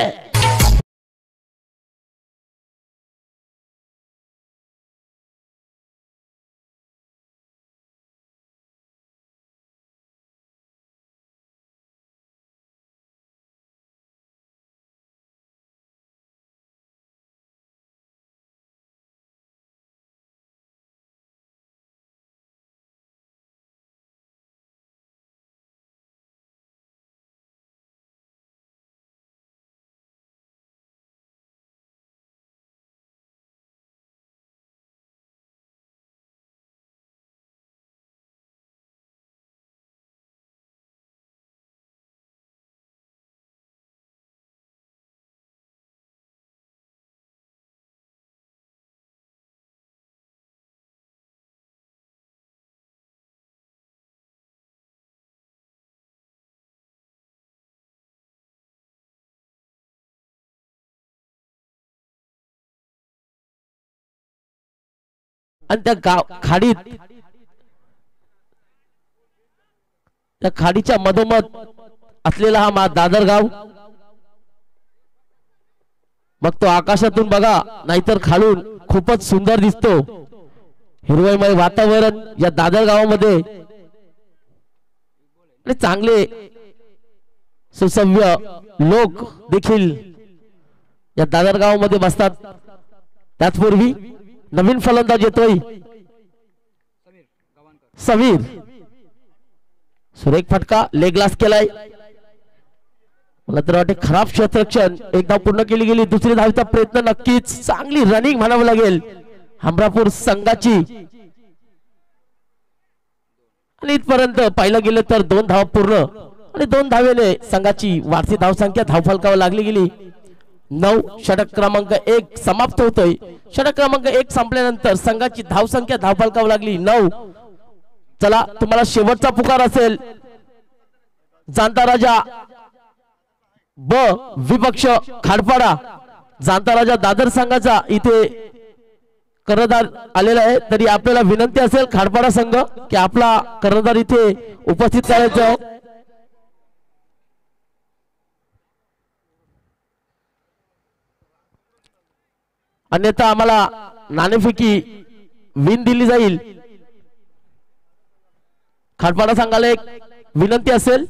आणि त्या खाडीच्या मधोमध असलेला हा दादर गाव. मग तो आकाशातून बघा नाहीतर खालून खूपच सुंदर दिसतो. हिरवळमय वातावरण या दादर गावामध्ये आणि चांगले सुसभ्य लोक देखील या दादर गावामध्ये बसतात. त्याचपूर्वी नवीन फलंदाज येतोय समीर. सुरेख फटका लेग ग्लास केलाय. मला तर वाटते खराब क्षेत्ररक्षण एकदा पूर्ण केली गेली. दुसरी धावेचा प्रयत्न नक्कीच चांगली रनिंग म्हणावं लागेल हमरापूर संघाची. आणि इथपर्यंत पाहिलं गेलं तर 2 धावा पूर्ण आणि 2 धावेने संघाची वार्षिक धावसंख्या धावफलकावर लागली गेली. 9. षटक क्रमांक 1 समाप्त होतोय. षटक क्रमांक 1 संपल्यानंतर संघाची धावसंख्या धावफलकावर लागली 9. चला तुम्हाला शेवटचा पुकार असेल. जाणता राजा ब विपक्ष खाडपाडा जाणता राजा दादर संघाचा इथे कर्णधार आलेला आहे. तरी आपल्याला विनंती असेल खाडपाडा संघ की आपला कर्णधार इथे उपस्थित करायचा आहे. अन्यथा आम्हाला नाणेफेकी विन दिली जाईल. खाडपाडा संघाला एक विनंती असेल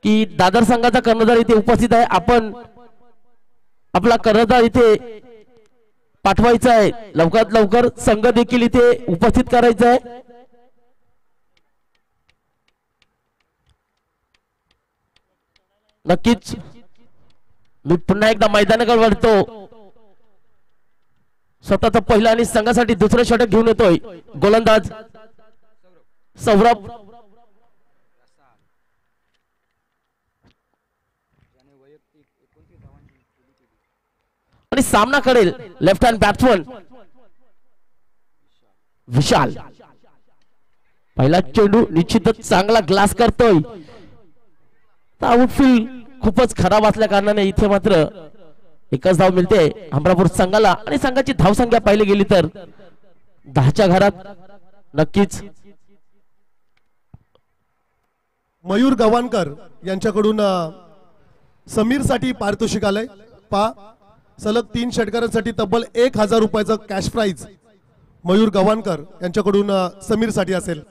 की दादर संघाचा कर्णधार इथे उपस्थित आहे. आपण आपला कर्णधार इथे पाठवायचा आहे. लवकरात लवकर संघ देखील इथे उपस्थित करायचा आहे. नक्कीच मी पुन्हा एकदा मैदानाकडे वळतो. स्वतःचा पहिला आणि संघासाठी दुसरं षटक घेऊन येतोय गोलंदाज सौरभ. आणि सामना करेल लेफ्ट हँड बॅट्समन विशाल. पहिला चेंडू निश्चितच चांगला ग्लास करतोय. आउटफील्ड खूपच खराब असल्या कारणाने इथे मात्र एकच धाव मिळते हमरापूर संघाला. आणि संघाची धावसंख्या पाहिली गेली तर 10च्या घरात. नक्कीच मयूर गव्हाणकर यांच्याकडून समीर साठी पारितोषिक आलंय. सलग 3 षटकारांसाठी तब्बल 1000 रुपयाचं कॅश प्राइज मयूर गव्हाणकर यांच्याकडून समीर साठी असेल.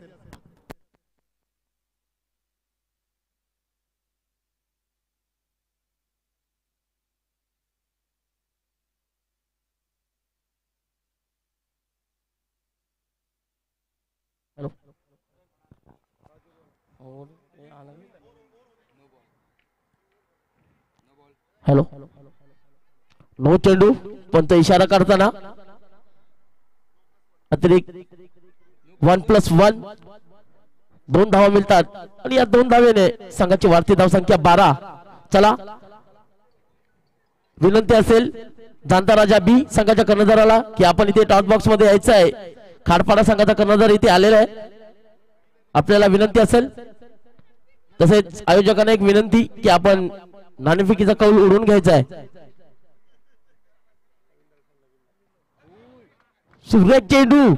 हॅलो नो चेंडू पण तो इशारा करताना अतिरिक्त 1+1 2 धावा मिळतात आणि या 2 धावेने संघाची वाढती धावसंख्या 12. चला विनंती असेल जाणता राजा बी संघाच्या कर्णधाराला की आपण इथे टॉस बॉक्स मध्ये यायचं आहे. खाडपाडा संघाचा कर्णधार इथे आलेला आहे. आपल्याला विनंती असेल तसेच आयोजकांना एक विनंती की आपण नाणेफेकीचा कौल उडवून घ्यायचा आहे. सुरेख चेंडू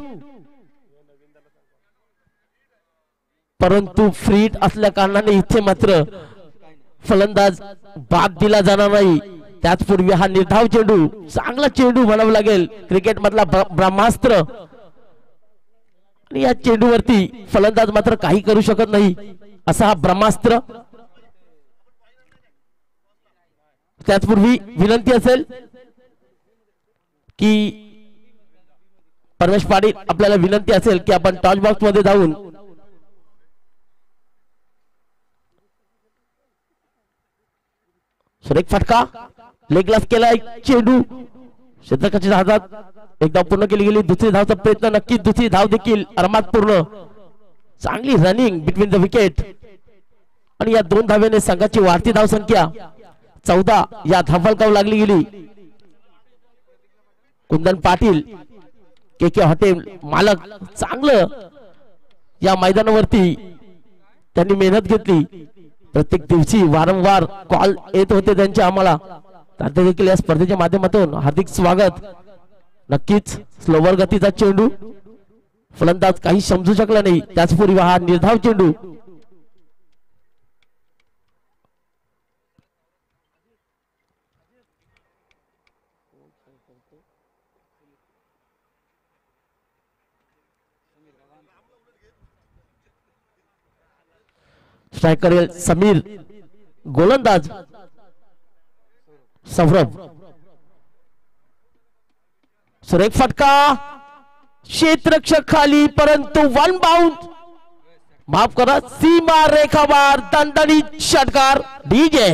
परंतु फ्रीट असल्या कारणाने इथे मात्र फलंदाज बाद दिला जाणार नाही. त्याचपूर्वी हा निर्धाव चेंडू चांगला चेंडू म्हणावं लागेल क्रिकेट मधला ब्रह्मास्त्र आणि या चेंडूवरती फलंदाज मात्र काही करू शकत नाही असा हा ब्रह्मास्त्र. त्याचपूर्वी विनंती असेल की परमेश पाटील आपल्याला विनंती असेल की आपण टॉस बॉक्स मध्ये जाऊन सुरेख फटका लेग ग्लास केलाय चेंडू क्षेत्ररक्षकाच्या हातात एक धाव पूर्ण केली गेली. दुसरी धावचा प्रयत्न नक्कीच दुसरी धाव देखील आरामात पूर्ण. चांगली रनिंग बिटवीन द विकेट आणि या 2 धावेने संघाची वाढती धावसंख्या 14 या धावफलकावर लागली गेली. कुंदन पाटील के हॉटेल मालक चांगलं या मैदानावरती त्यांनी मेहनत घेतली. प्रत्येक दिवशी वारंवार कॉल येत होते त्यांचे आम्हाला. त्यांचे देखील या स्पर्धेच्या माध्यमातून हार्दिक स्वागत. नक्कीच स्लोवर गतीचा चेंडू फलंदाज काही समजू शकला नाही. त्याचपूर्वी हा निर्धाव चेंडू स्ट्रायकर समीर गोलंदाज सौरभ. सुरेख फटका क्षेत्ररक्षक खाली परंतु 1 बाउंड माफ करा सीमा रेखावार दणदणीत षटकार डीजे.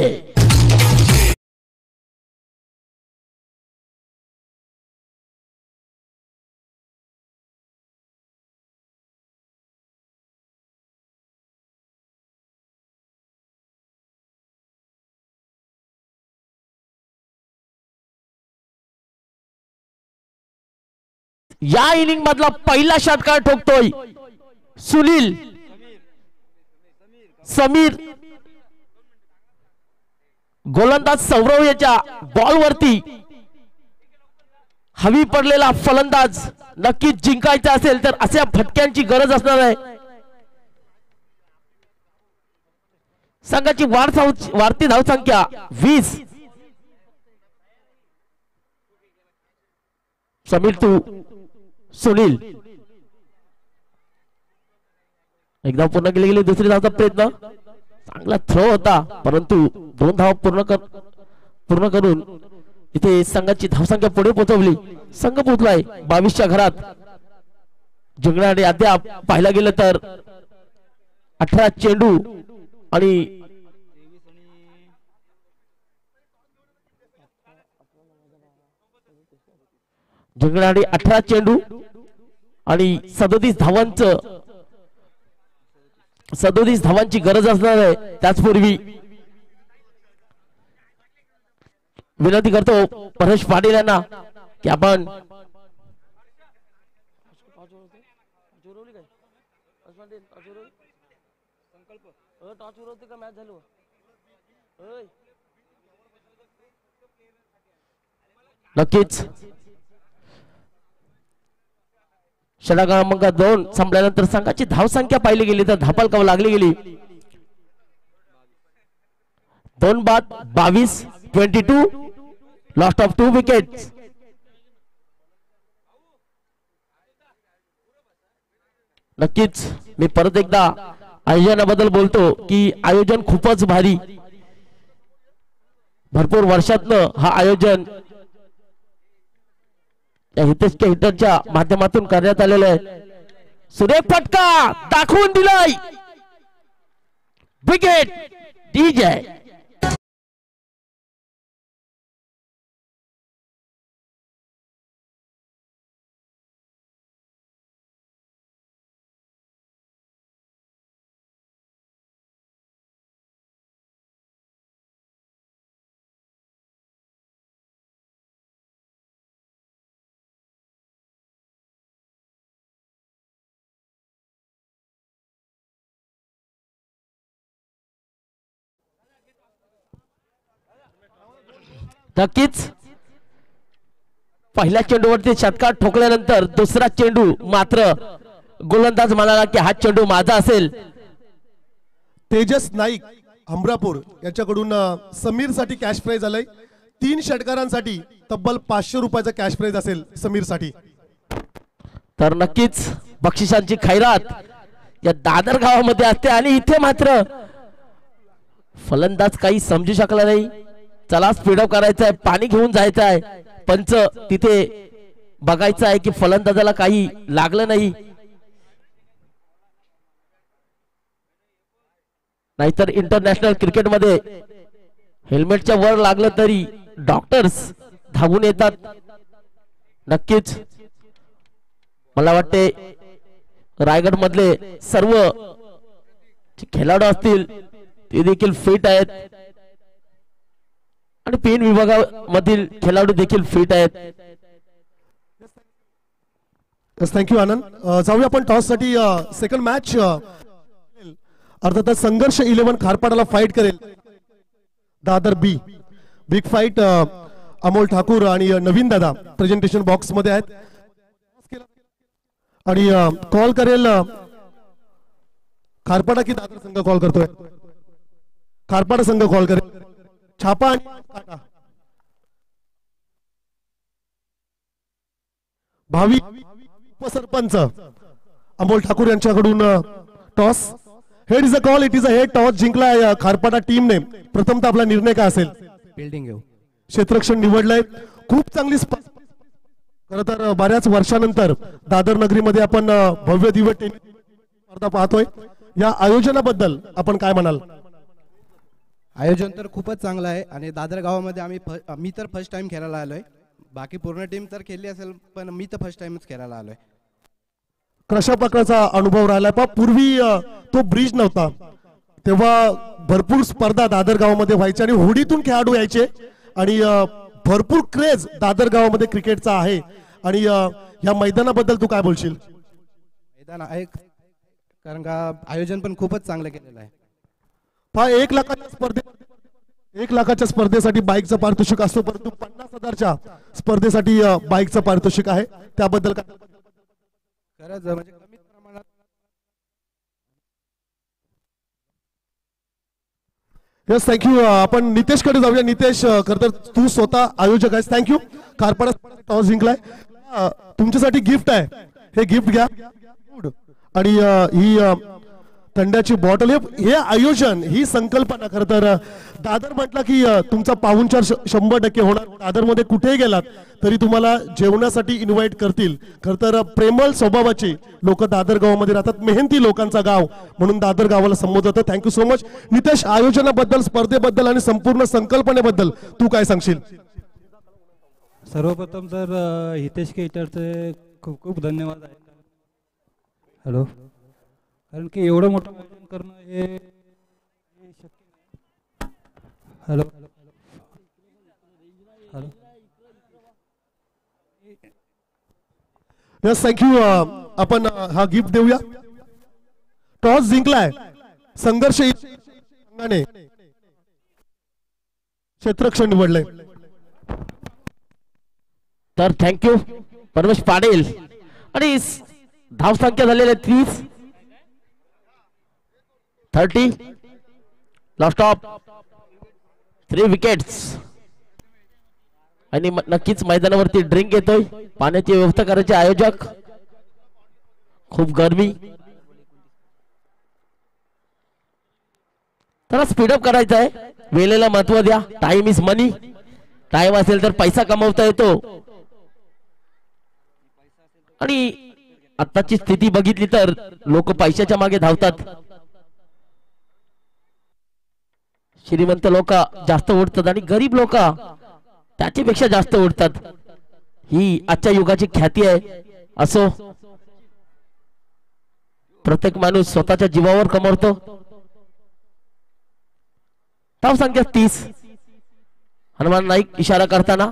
या इनिंग मधला पहिला षटकार ठोकतोय सुनील समीर. गोलंदाज सौरव याच्या बॉल वरती हवी पडलेला फलंदाज नक्कीच जिंकायचा असेल तर अशा फटक्यांची गरज असणार आहे. संघाची वाढती धावसंख्या 20. समीर तू सुनील एकदा पूर्ण केली गेली. दुसरी धावचा प्रयत्न चांगला थ्रो होता परंतु 2 धावा पूर्ण करून इथे संघाची धावसंख्या पुढे पोहोचवली. संघ पोहोचलाय 22च्या घरात. जिंकणारे अद्याप पाहायला गेलं तर 18 चेंडू आणि जिंकणारे 18 चेंडू आणि 37 धावांची गरज असणार आहे. त्याचपूर्वी विनंती करतो परेश पाटील यांना की आपण नक्कीच षटकार क्रमांक 2 संपल्यानंतर संघाची धावसंख्या पाहिली गेली तर धापलकावर लागली गेली. 2 बाद 22 22 लॉस्ट ऑफ 2 विकेट्स. नक्कीच मी परत एकदा आयोजनाबद्दल बोलतो की आयोजन खूपच भारी. भरपूर वर्षातनं हा आयोजन हिटरच्या माध्यमातून करण्यात आलेलं आहे. सुरेख फटका दाखवून दिलाय विकेट डीजे. नक्कीच पहिल्या चेंडूवरती षटकार ठोकल्यानंतर दुसरा चेंडू मात्र गोलंदाज म्हणाला की हा चेंडू माझा असेल. तेजस नाईक हमरापूर यांच्याकडून समीर साठी कॅश प्राइज आलंय. 3 षटकारांसाठी तब्बल 500 रुपयाचा कॅश प्राइज असेल समीर साठी. तर नक्कीच बक्षिसांची खैरात या दादर गावामध्ये असते आणि इथे मात्र फलंदाज काही समजू शकला नाही. चला स्पीडअप करायचं आहे, पाणी घेऊन जायचं आहे. पंच तिथे बघायचं आहे की फलंदाजाला काही लागलं नाही, नाहीतर इंटरनॅशनल क्रिकेटमध्ये हेल्मेटच्या वर लागलं तरी डॉक्टर्स धावून येतात. नक्कीच मला वाटते रायगड मधले सर्व खेळाडू असतील ते देखील फिट आहेत आणि पेन विभागामधील खेळाडू देखील फिट आहेत. थँक्यू आनंद. जाऊया आपण टॉस साठी. सेकंड मॅच अर्थातच संघर्ष 11 खारपाडाला फाईट करेल. Dadar big fight. अमोल ठाकूर आणि नवीन दादा प्रेझेंटेशन बॉक्स मध्ये आहेत आणि कॉल करेल खारपाडा की दादर संघ कॉल करतोय. खारपाडा संघ कॉल करेल. छापा आणि काटा. भावी उपसरपंच अमोल ठाकूर यांच्याकडून toss. Head is a call. It is a head. Toss जिंकला खारपाडा टीमने. प्रथमतः आपला निर्णय काय असेल? बिल्डिंग क्षेत्ररक्षण निवडलंय. खूप चांगली खरं तर बऱ्याच वर्षानंतर दादर नगरीमध्ये आपण भव्य दिव्य टेनिस स्पर्धा पाहतोय. या आयोजनाबद्दल आपण काय म्हणाल? आयोजन तर खूपच चांगलं आहे आणि दादर गावामध्ये मी तर फर्स्ट टाइम खेळायला आलोय. बाकी पूर्ण टीम तर खेळली असेल पण मी तर फर्स्ट टाइमच खेळायला आलोय. कशा प्रकारचा अनुभव राहिला? पूर्वी तो ब्रिज नव्हता तेव्हा भरपूर स्पर्धा दादर गावामध्ये व्हायच्या आणि होडीतून खेळाडू यायचे आणि भरपूर क्रेज दादर गावामध्ये क्रिकेटचा आहे. आणि या मैदानाबद्दल तू काय बोलशील? मैदान आहे कारण का आयोजन पण खूपच चांगलं केलेलं आहे. 1 लाखाच्या स्पर्धेसाठी बाईकचं पारितोषिक असतो, परंतु 50,000च्या स्पर्धेसाठी बाईकचं पारितोषिक आहे. त्याबद्दल काय? खरंच म्हणजे कमीत प्रमाणात. Yes thank you. आपण नितेश कडे जाऊया. नितेश खरं तर तू स्वतः आयोजक आहेस. थँक्यू. खारपाडा टॉस जिंकलाय. तुमच्यासाठी गिफ्ट आहे. हे गिफ्ट घ्या आणि ही थंड्याची बॉटल. हे आयोजन, ही संकल्पना खरं तर दादर म्हटलं की तुमचा पाहुणचार 100% होणार. दादरमध्ये कुठेही गेलात तरी तुम्हाला जेवणासाठी इन्व्हाइट करतील. खरं तर प्रेमळ स्वभावाची लोक दादर गावामध्ये राहतात. मेहनती लोकांचा गाव म्हणून दादर गावाला संबोधतात. Thank you so much. नितेश, आयोजनाबद्दल, स्पर्धेबद्दल आणि संपूर्ण संकल्पनेबद्दल तू काय सांगशील? सर्वप्रथम तर हितेश केटरचे खूप खूप धन्यवाद आहे. हॅलो. कारण की एवढं मोठं आयोजन करणं हे शक्य नाही. Hello hello. Yes thank you. आपण हा गिफ्ट देऊया. टॉस जिंकलाय संघर्ष संघाने. क्षेत्ररक्षण निवडलंय. तर थँक्यू परमेश पाटील. आणि धावसंख्या झालेल्या 30 लास्ट ऑफ 3 विकेट्स. आणि नक्कीच मैदानावरती ड्रिंक येतोय. पाण्याची व्यवस्था करायचे आयोजक. खूप गरमी. तर स्पीडअप करायचं आहे. वेळेला महत्व द्या. Time is money. टाइम असेल तर पैसा कमवता येतो. आणि आताची स्थिती बघितली तर लोक पैशाच्या मागे धावतात. श्रीमंत लोक जास्त उडतात आणि गरीब लोक त्याच्यापेक्षा जास्त उडतात. ही आजच्या युगाची ख्याती आहे. असो, प्रत्येक माणूस स्वतःच्या जीवावर कमवतो. धाव संख्या 30. हनुमान नाईक इशारा करताना.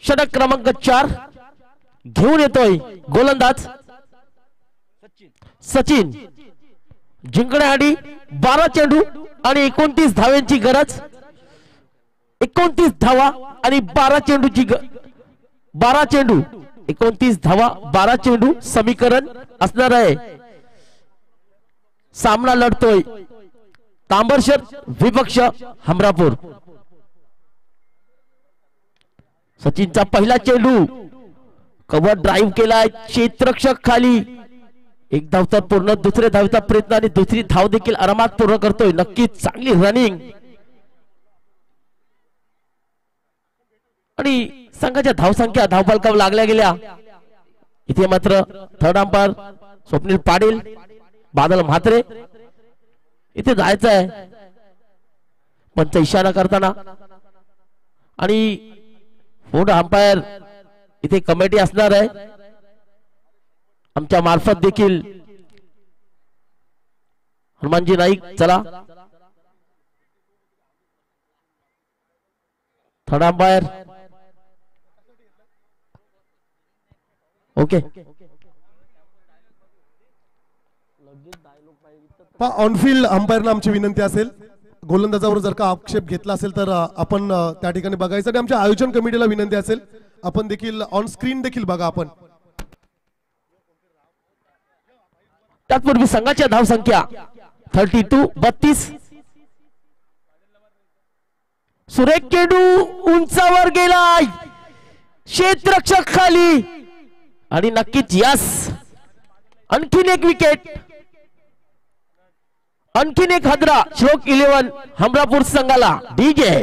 षटक क्रमांक 4 घेऊन येतोय गोलंदाज सचिन जिंकण्यासाठी 12 चेंडू आणि 29 धाव्यांची गरज. 29 धावा आणि 12 चेंडूची 12 चेंडू 29 धावा 12 चेंडू समीकरण असणार आहे. सामना लढतोय तांबरशर विपक्ष हमरापूर. सचिनचा पहिला चेंडू कव्हर ड्राईव्ह केलाय, क्षेत्ररक्षक खाली. एक धावचा पूर्ण, दुसऱ्या धावचा प्रयत्न आणि दुसरी धाव देखील आरामात पूर्ण करतोय. नक्कीच चांगली रनिंग. आणि संघाच्या धावसंख्या धावफलकावर लागल्या गेल्या. इथे मात्र थर्ड अंपायर स्वप्नील पाटील, बादल म्हात्रे इथे जायचं आहे पंच इशारा करताना. आणि फोर्थ अंपायर इथे कमिटी असणार आहे आमच्या मार्फत देखील. हनुमानजी नाईक चला. Third umpire okay. ऑनफिल्ड अंपायरला आमची विनंती असेल, गोलंदाजावर जर का आक्षेप घेतला असेल तर आपण त्या ठिकाणी बघायचं. आणि आमच्या आयोजन कमिटीला विनंती असेल आपण देखील ऑन स्क्रीन देखील बघा. आपण तत्पूर्वी संघाच्या धावसंख्या 32. सुरेख चेंडू उंचावर गेलाय, क्षेत्ररक्षक खाली आणि नक्कीच यस. आणखीन एक विकेट, आणखीन एक हदरा. श्लोक 11 हमरापूर संघाला. डीजे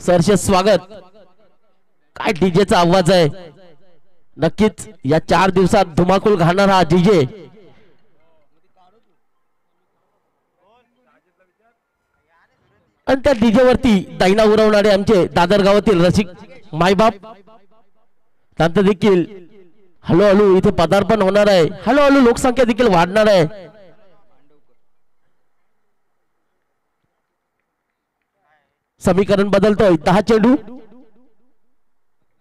सरसे स्वागत. काय डीजेचा आवाज आहे. नक्कीच या 4 दिवसात धुमाकूळ घालणार हा डीजे. आणि त्या डीजे वरती दाईना उडवणारे आमचे दादर गावातील रसिक मायबाप त्यांचं देखील हळूहळू इथे पदार्पण होणार आहे. हळूहळू लोकसंख्या देखील वाढणार आहे. समीकरण बदलतोय. 10 चेंडू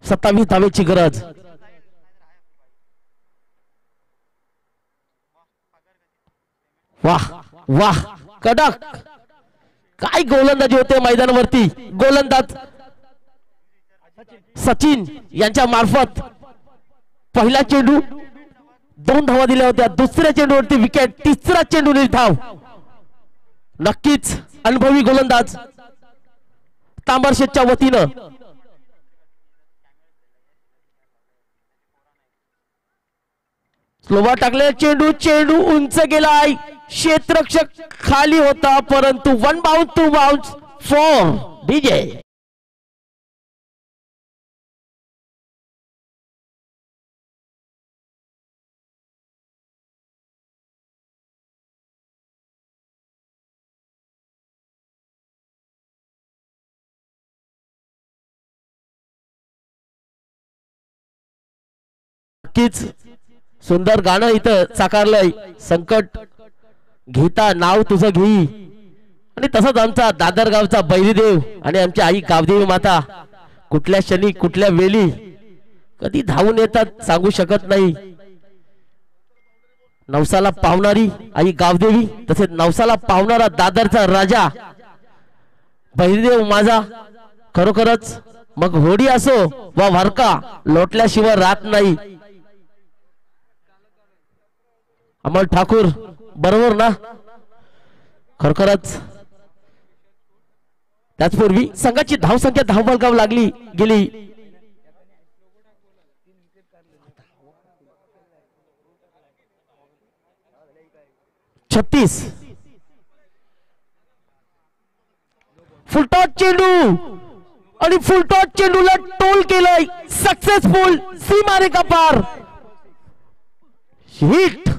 27 धावेची गरज. वाह वाह कडक. काय गोलंदाजी होते मैदानावरती. गोलंदाज सचिन यांच्या मार्फत पहिला चेंडू 2 धावा दिल्या होत्या. दुसऱ्या चेंडूवरती विकेट. तिसरा चेंडू निर्धाव. नक्कीच अनुभवी गोलंदाज तांबरशेच्या वतीनं. स्लोवा टाकले चेंडू. चेंडू उंच गेलाय, क्षेत्ररक्षक खाली होता परंतु 1 बाउंस 2 बाउंस 4. डीजे नक्कीच सुंदर गाणं इथं साकारलंय. संकट घेता नाव तुझं घेई. आणि तसंच आमचा दादर गावचा बैरीदेव आणि आमची आई गावदेवी माता कुठल्या क्षणी कुठल्या वेळी कधी धावून येतात सांगू शकत नाही. नवसाला पावणारी आई गावदेवी, तसेच नवसाला पावणारा दादरचा राजा बैरीदेव माझा. खरोखरच मग होडी असो वा वारका लोटल्याशिवाय राहत नाही. अमल ठाकूर बरोबर ना. खरोखरच त्याचपूर्वी संघाची धावसंख्या धावफलकावर लागली गेली. 36. फुलटॉस चेंडू आणि फुलटॉस चेंडूला टोल केलंय. सक्सेसफुल सीमारेखा पार. हिट.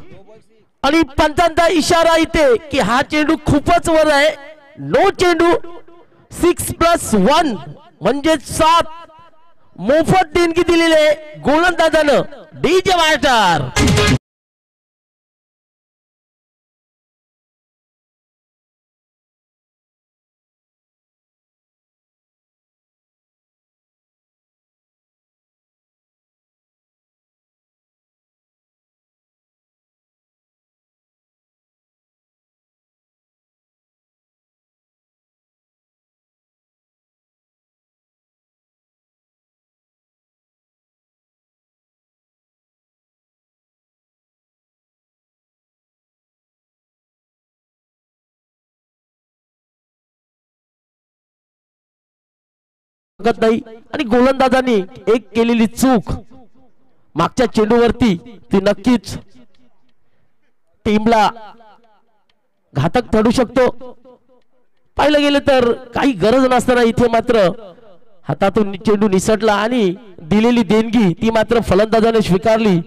आणि पंचांचा इशारा इथे की हा चेंडू खूपच वर आहे. नो चेंडू 6+1 म्हणजे 7 मोफत देणगी दिलेले गोलंदाजानं डीजे मास्टर. नाही आणि गोलंदाजांनी एक केलेली चूक मागच्या चेंडूवरती ती नक्कीच टीमला घातक ठरू शकतो. पाहिलं गेलं तर काही गरज नसताना इथे मात्र हातातून चेंडू निसटला आणि दिलेली देणगी ती मात्र फलंदाजाने स्वीकारली.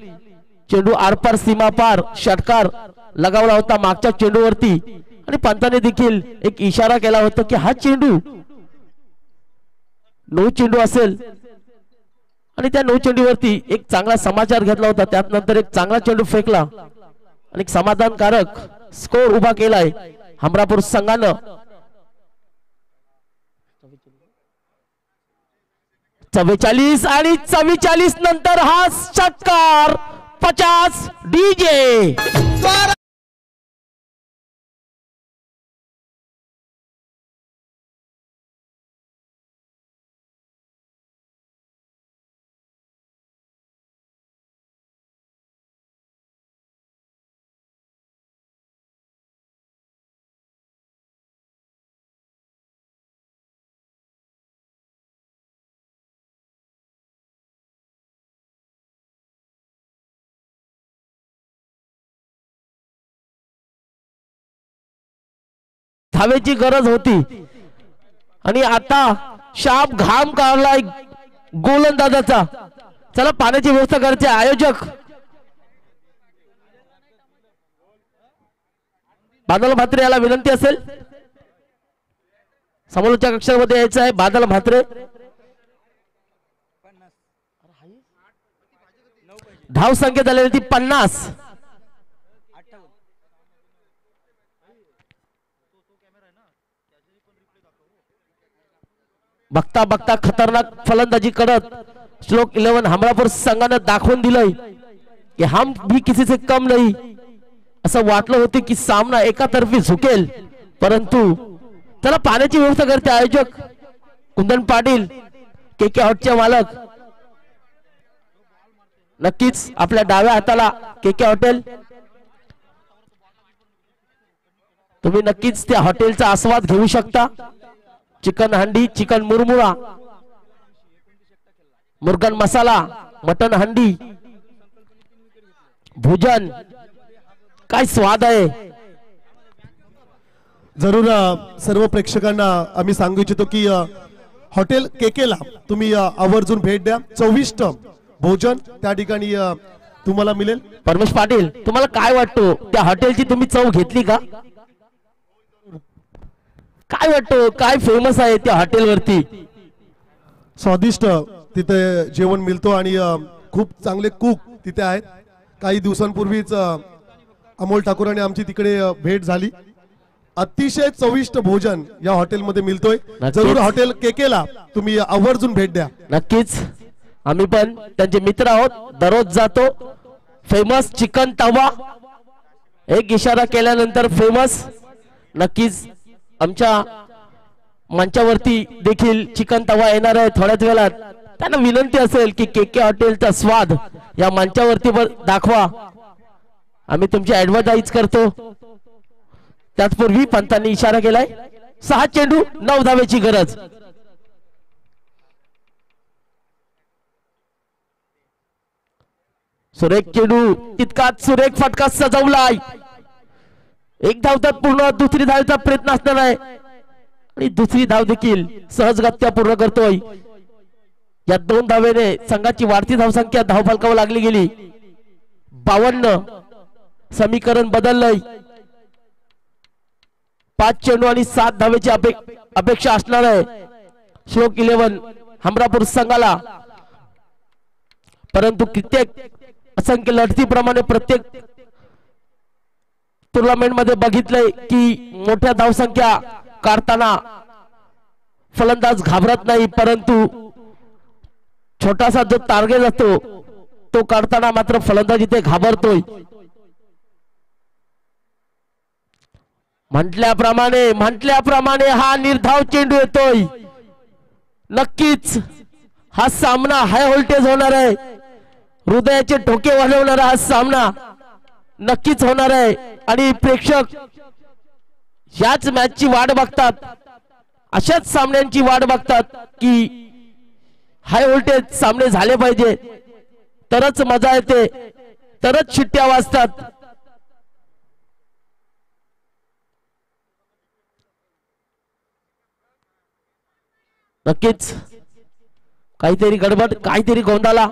चेंडू आरपार सीमापार षटकार लगावला होता मागच्या चेंडूवरती आणि पंताने देखील एक इशारा केला होता की हा चेंडू 9 चेंडू असेल आणि त्या 9 चेंडूवरती एक चांगला समाचार घेतला होता. त्यात नंतर एक चांगला चेंडू फेकला आणि एक समाधानकारक स्कोर उभा केलाय हमरापूर संघानं. 44 आणि 44 नंतर हा षटकार 50 डीजे. धावेची गरज होती आणि आता शाप घाम काढलाय गोलंदाजाचा. चला पाण्याची व्यवस्था करायची. आयोजक बादल म्हात्रे याला विनंती असेल समोरच्या कक्षामध्ये यायचं आहे. बादल म्हात्रे धाव संख्या झालेली ती 50. बघता बघता खतरनाक फलंदाजी करत श्लोक 11 हमरापूर संघानं दाखवून दिलंय की हम भी किसी से कम नहीं. असं वाटलं होतं की सामना एकातर्फी झुकेल परंतु चला पाण्याची व्यवस्था करते आयोजक कुंदन पाटील केके हॉटचे मालक. नक्कीच आपल्या डाव्या हाताला केके हॉटेल. तुम्ही नक्कीच त्या हॉटेलचा आस्वाद घेऊ शकता. चिकन हंडी, चिकन मुरमुरा, मुर्गन मसाला, मटन हंडी, भोजन काय स्वाद आहे. जरूर सर्व प्रेक्षकांना आम्ही सांगू इच्छितो की हॉटेल केकेला तुम्ही आवर्जून भेट द्या. चविष्ट भोजन त्या ठिकाणी तुम्हाला मिळेल. परमेश पाटील तुम्हाला काय वाटतं त्या हॉटेलची तुम्ही चव घेतली का? काय वाटतं काय फेमस आहे त्या हॉटेलवरती? स्वादिष्ट तिथे जेवण मिळतो आणि खूप चांगले कुक तिथे आहेत. काही दिवसांपूर्वीच अमोल ठाकूरांनी आमची तिकडे भेट झाली. अतिशय चविष्ट भोजन या हॉटेलमध्ये मिळतोय. जरूर हॉटेल केकेला तुम्ही आवर्जून भेट द्या. नक्कीच आम्ही पण त्यांचे मित्र आहोत. दररोज जातो. फेमस चिकन तवा एक इशारा केल्यानंतर फेमस. नक्कीच आमच्या मंचावरती देखील चिकन तवा येणार आहे थोड्याच वेळात. त्यांना विनंती असेल की केके हॉटेलचा स्वाद या मंचावरती दाखवा. आम्ही तुमची ऍडव्हर्टाइज करतो. त्याचपूर्वी पंतांनी इशारा केलाय 6 चेंडू 9 धावेची गरज. सुरेख चेंडू तितकाच सुरेख फटका सजवलाय. एक धाव तर पूर्ण दुसरी धावेचा प्रयत्न असणार आहे आणि दुसरी धाव देखील सहजगत्या पूर्ण करतोय. या 2 धावेने संघाची वाढती धावसंख्या धावफलकावर लागली गेली 52. समीकरण बदललंय. 5 चेंडू आणि 7 धावेची अपेक्षा असणार आहे श्लोक 11 हमरापूर संघाला, परंतु कित्येक असंख्य लढतीप्रमाणे प्रत्येक टुर्नामेंट मध्ये बघितलंय की मोठ्या धावसंख्या काढताना फलंदाज घाबरत नाही, परंतु छोटासा जो टार्गेट असतो तो काढताना मात्र फलंदाज इथे घाबरतोय. म्हटल्याप्रमाणे हा निर्धाव चेंडू येतोय. नक्कीच हा सामना हाय व्होल्टेज होणार आहे, हृदयाचे ठोके वाढवणारा हा सामना नक्कीच होणार आहे आणि प्रेक्षक याच मॅचची वाट बघतात, अशाच सामन्यांची वाट बघतात की हाय व्होल्टेज सामने झाले पाहिजे, तरच मजा येते, तरच शिट्ट्या वाजतात. नक्कीच काहीतरी गडबड, काहीतरी गोंधाला,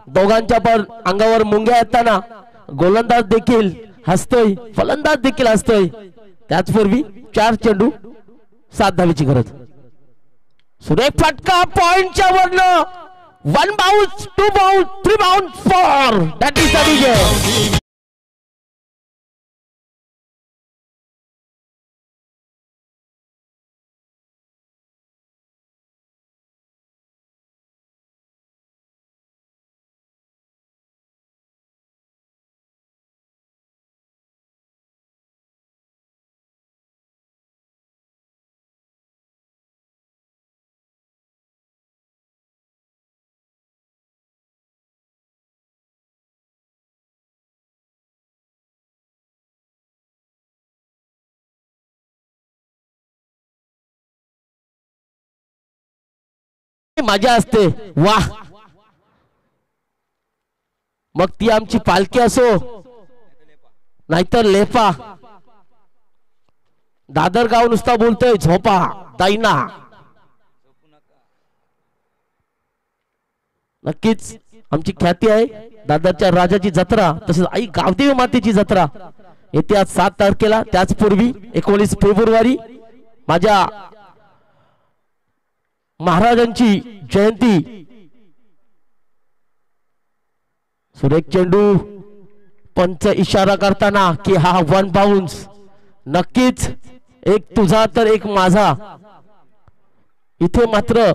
दोघांच्या पण अंगावर मुंग्या येताना गोलंदाज देखील हसतोय, फलंदाज देखील हसतोय. त्याचपूर्वी 4 चेंडू 7 धावेची गरज. सुरेख फटका पॉइंटच्या वरनं, 1 bounce, 2 bounce, 3 bounce four that is the विजय. मजा असते, वाह. मग ती आमची पालखी असो नाहीतर लेपा, दादरगाव नुसता बोलतोय झोपा दाईना. नक्कीच आमची ख्याती आहे दादरच्या राजाची जत्रा, तसेच आई गावदेवी मातेची जत्रा येत्या 7 तारखेला. त्याचपूर्वी 19 फेब्रुवारी माझ्या महाराजांची जयंती. सुरेख चेंडू, पंच इशारा करताना की हा 1 बाउन्स. नक्कीच एक तुझा तर एक माझा. इथे मात्र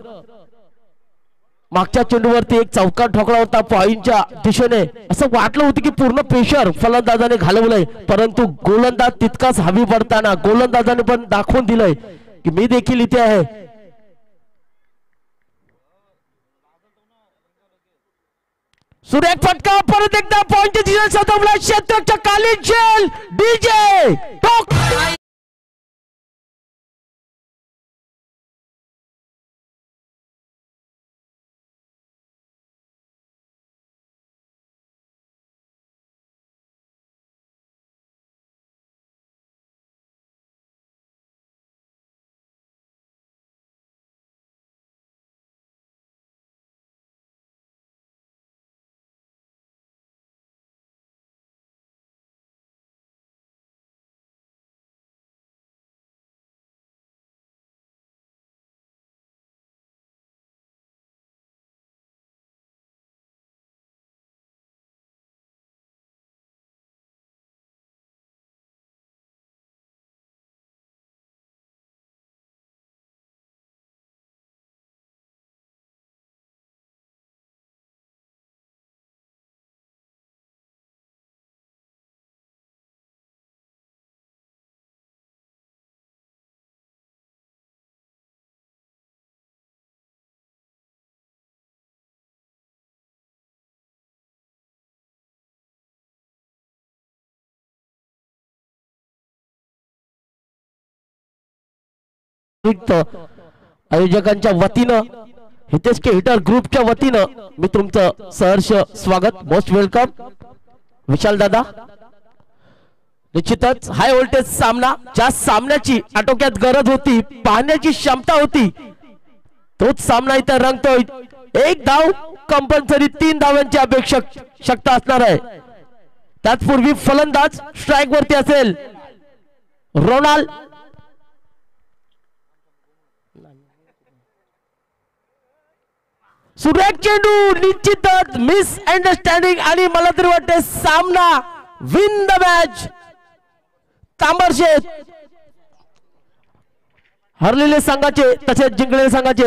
मागच्या चेंडूवरती एक चौकार ठोकला होता पॉइंटच्या दिशेने, असं वाटलं होतं की पूर्ण प्रेशर फलंदाजाने घालवलंय, परंतु गोलंदाज तितकाच हवी पडताना गोलंदाजाने पण दाखवून दिलंय की मी देखील इथे आहे. सुरेख फटका, परत एकदा पॉइंट सदवला क्षेत्राच्या कालीन शेल डीजे टोक. आयोजकांच्या वतीनं, हितेश के हिटर ग्रुपच्या वतीनं मी तुमचं सहर्ष स्वागत, मोस्ट वेलकम विशाल दादा. निश्चितच हाय व्होल्टेज सामना, ज्या सामन्याची आटोक्यात गरज होती, पाहण्याची क्षमता होती, तोच सामना इथे रंगतोय. 1 धाव कंपल्सरी 3 धावांची अपेक्षा असणार आहे. त्याचपूर्वी फलंदाज स्ट्राइक वरती असेल. रोनाल्ड सुरेख चेंडू, निश्चितच मिस अंडरस्टँडिंग आणि मला तरी वाटते सामना विन द मॅच तांबरशेत हरलेले संघाचे तसेच जिंकलेले संघाचे